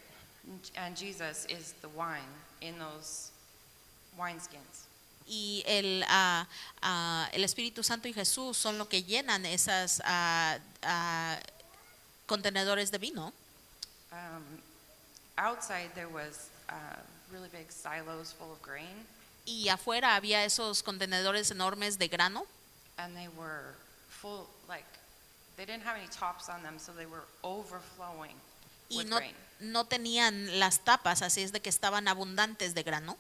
and Jesus is the wine in those wineskins. Y el Espíritu Santo y Jesús son lo que llenan esas contenedores de vino. Outside there was really big silos full of grain, y afuera había esos contenedores enormes de grano and they were full, like, they didn't have any tops on them, so they were overflowing y with no, grain. no tenían las tapas, así es de que estaban abundantes de grano.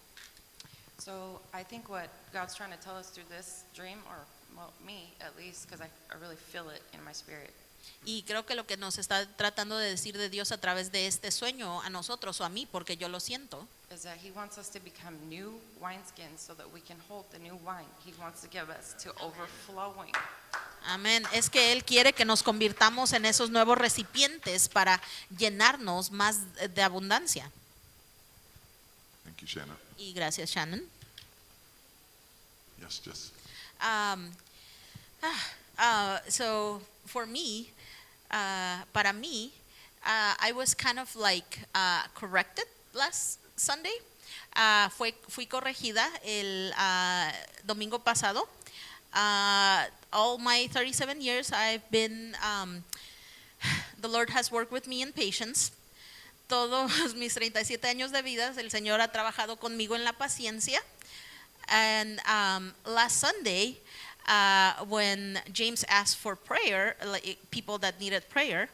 So I think what God's trying to tell us through this dream, or well, me at least, because I really feel it in my spirit, Y creo que lo que nos está tratando de decir de Dios a través de este sueño a nosotros o a mí, porque yo lo siento, is that He wants us to become new wineskins so that we can hold the new wine. He wants to give us to overflowing. amén, es que Él quiere que nos convirtamos en esos nuevos recipientes para llenarnos más de abundancia. Thank you, Shanna. Y gracias, Shannon. Yes, Jess. So for me, para mí, I was kind of like corrected last Sunday. Fui corregida el domingo pasado. All my 37 years, I've been, the Lord has worked with me in patience. Todos mis 37 años de vida, el Señor ha trabajado conmigo en la paciencia. And last Sunday, when James asked for prayer, like, people that needed prayer,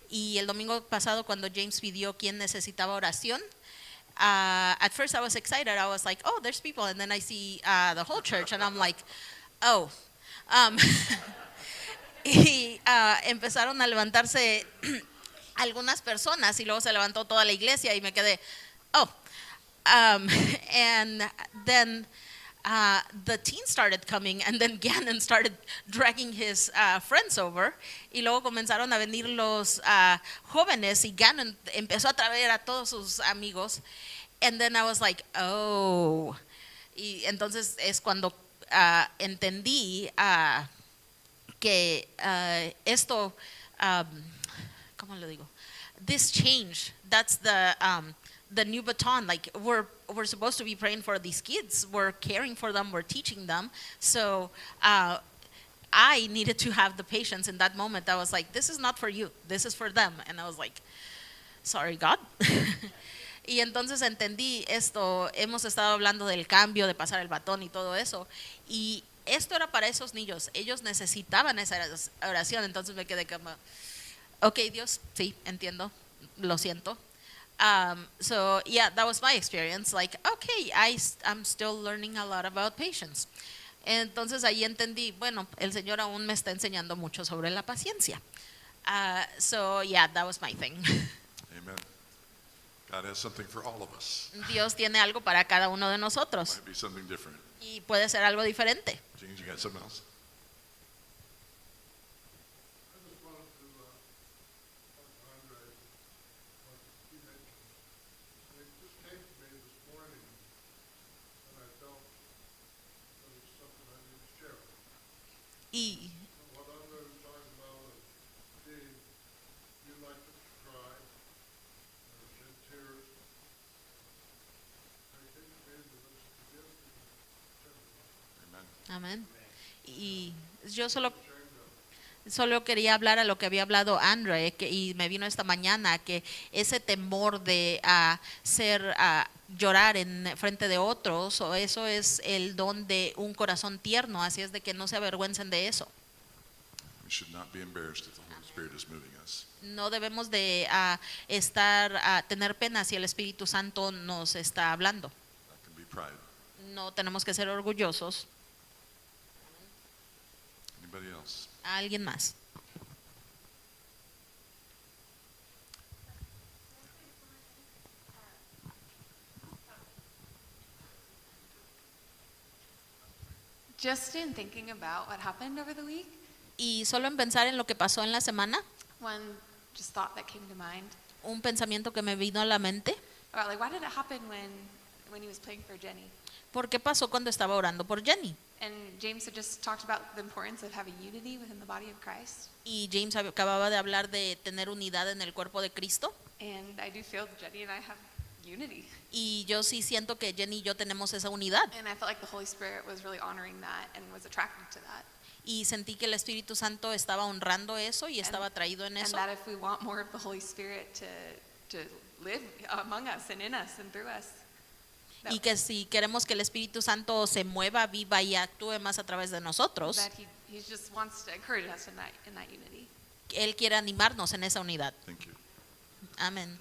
y el domingo pasado cuando James pidió quién necesitaba oración, at first I was excited. I was like, oh, there's people. And then I see the whole church, and I'm like, oh. Y empezaron a levantarse algunas personas, y luego se levantó toda la iglesia, y me quedé, oh. And then the teens started coming, and then Gannon started dragging his friends over, y luego comenzaron a venir los jóvenes, y Gannon empezó a traer a todos sus amigos, and then I was like, oh, y entonces es cuando entendí que esto, ¿cómo lo digo? This change, that's the new baton. Like we're supposed to be praying for these kids, we're caring for them, we're teaching them. So I needed to have the patience in that moment. I was like, this is not for you, this is for them. And I was like, sorry, God. Y entonces entendí esto. Hemos estado hablando del cambio, de pasar el batón y todo eso. Y esto era para esos niños. Ellos necesitaban esa oración. Entonces me quedé como, ok, Dios, sí, entiendo, lo siento. So yeah, that was my experience. Like, okay, I'm still learning a lot about patience. Entonces ahí entendí, bueno, el Señor aún me está enseñando mucho sobre la paciencia. So yeah, that was my thing. Amen. God has something for all of us. Dios tiene algo para cada uno de nosotros Might be something different. y puede ser algo diferente. James, you got something else? I just wanted to talk to Andre, what he mentioned. It just came to me this morning, and I felt that it was something I need to share. Y What Andre was talking about was, gee, you like to cry, or shed tears. And it came to me that it's the gift of Amen. amén. Y yo solo quería hablar a lo que había hablado Andre, y me vino esta mañana que ese temor de llorar en frente de otros, o eso es el don de un corazón tierno, así es de que no se avergüencen de eso. We should not be embarrassed if the Holy Spirit is moving us. No debemos de tener pena si el Espíritu Santo nos está hablando. That can be pride. No tenemos que ser orgullosos. Anybody else? A alguien más. Just in thinking about what happened over the week, Y solo en pensar en lo que pasó en la semana, one just thought that came to mind un pensamiento que me vino a la mente, about like why did it happen when he was praying for Jenny? ¿por qué pasó cuando estaba orando por Jenny? And James had just talked about the importance of having unity within the body of Christ. Y James acababa de hablar de tener unidad en el cuerpo de Cristo, And I do feel that Jenny and I have unity. y yo sí siento que Jenny y yo tenemos esa unidad, And I felt like the Holy Spirit was really honoring that and was attracted to that. y sentí que el Espíritu Santo estaba honrando eso y estaba atraído en And eso, that if we want more of the Holy Spirit to live among us and in us and through us, Y que si queremos que el Espíritu Santo se mueva, viva y actúe más a través de nosotros, that he just wants to encourage us in that unity. Él quiere animarnos en esa unidad. Thank you. Amén.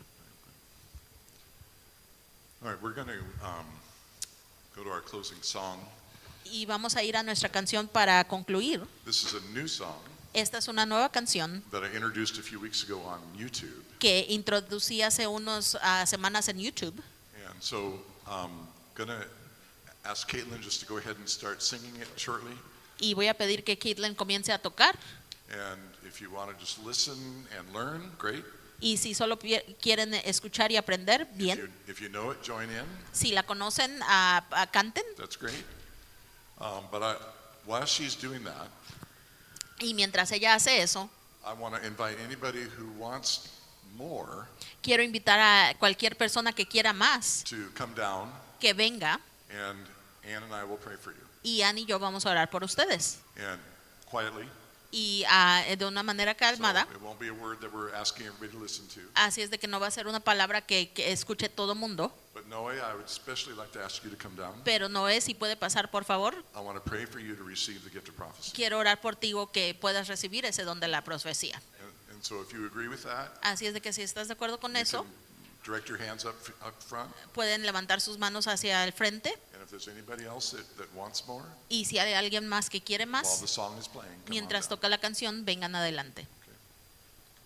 All right, we're going to go to our closing song. Y vamos a ir a nuestra canción para concluir. This is a new song Esta es una nueva canción that I introduced a few weeks ago on YouTube. que introducí hace unas semanas en YouTube. And so going to ask Caitlin just to go ahead and start singing it shortly. Y voy a pedir que Caitlin comience a tocar. And if you want to just listen and learn, great. Y si solo quieren escuchar y aprender, bien. If you know it, join in. Si la conocen, canten. That's great. But while she's doing that, Y mientras ella hace eso, I want to invite anybody who wants more quiero invitar a cualquier persona que quiera más to come down, que venga, and Ann and I will pray for you. y Ann y yo vamos a orar por ustedes. And quietly. Y de una manera calmada. So it won't be a word that we're asking everybody to listen to. Así es de que no va a ser una palabra que escuche todo mundo. But Noe, I would especially like to ask you to come down. Pero Noé, si puede pasar, por favor. I want to pray for you to receive the gift of prophecy. Quiero orar por ti o que puedas recibir ese don de la profecía. And so if you agree with that, Así es de que si estás de acuerdo con you eso, can direct your hands up front. pueden levantar sus manos hacia el frente. And if there's anybody else that wants more, Y si hay alguien más que quiere while más, the song is playing, come on mientras down. toca la canción, vengan adelante.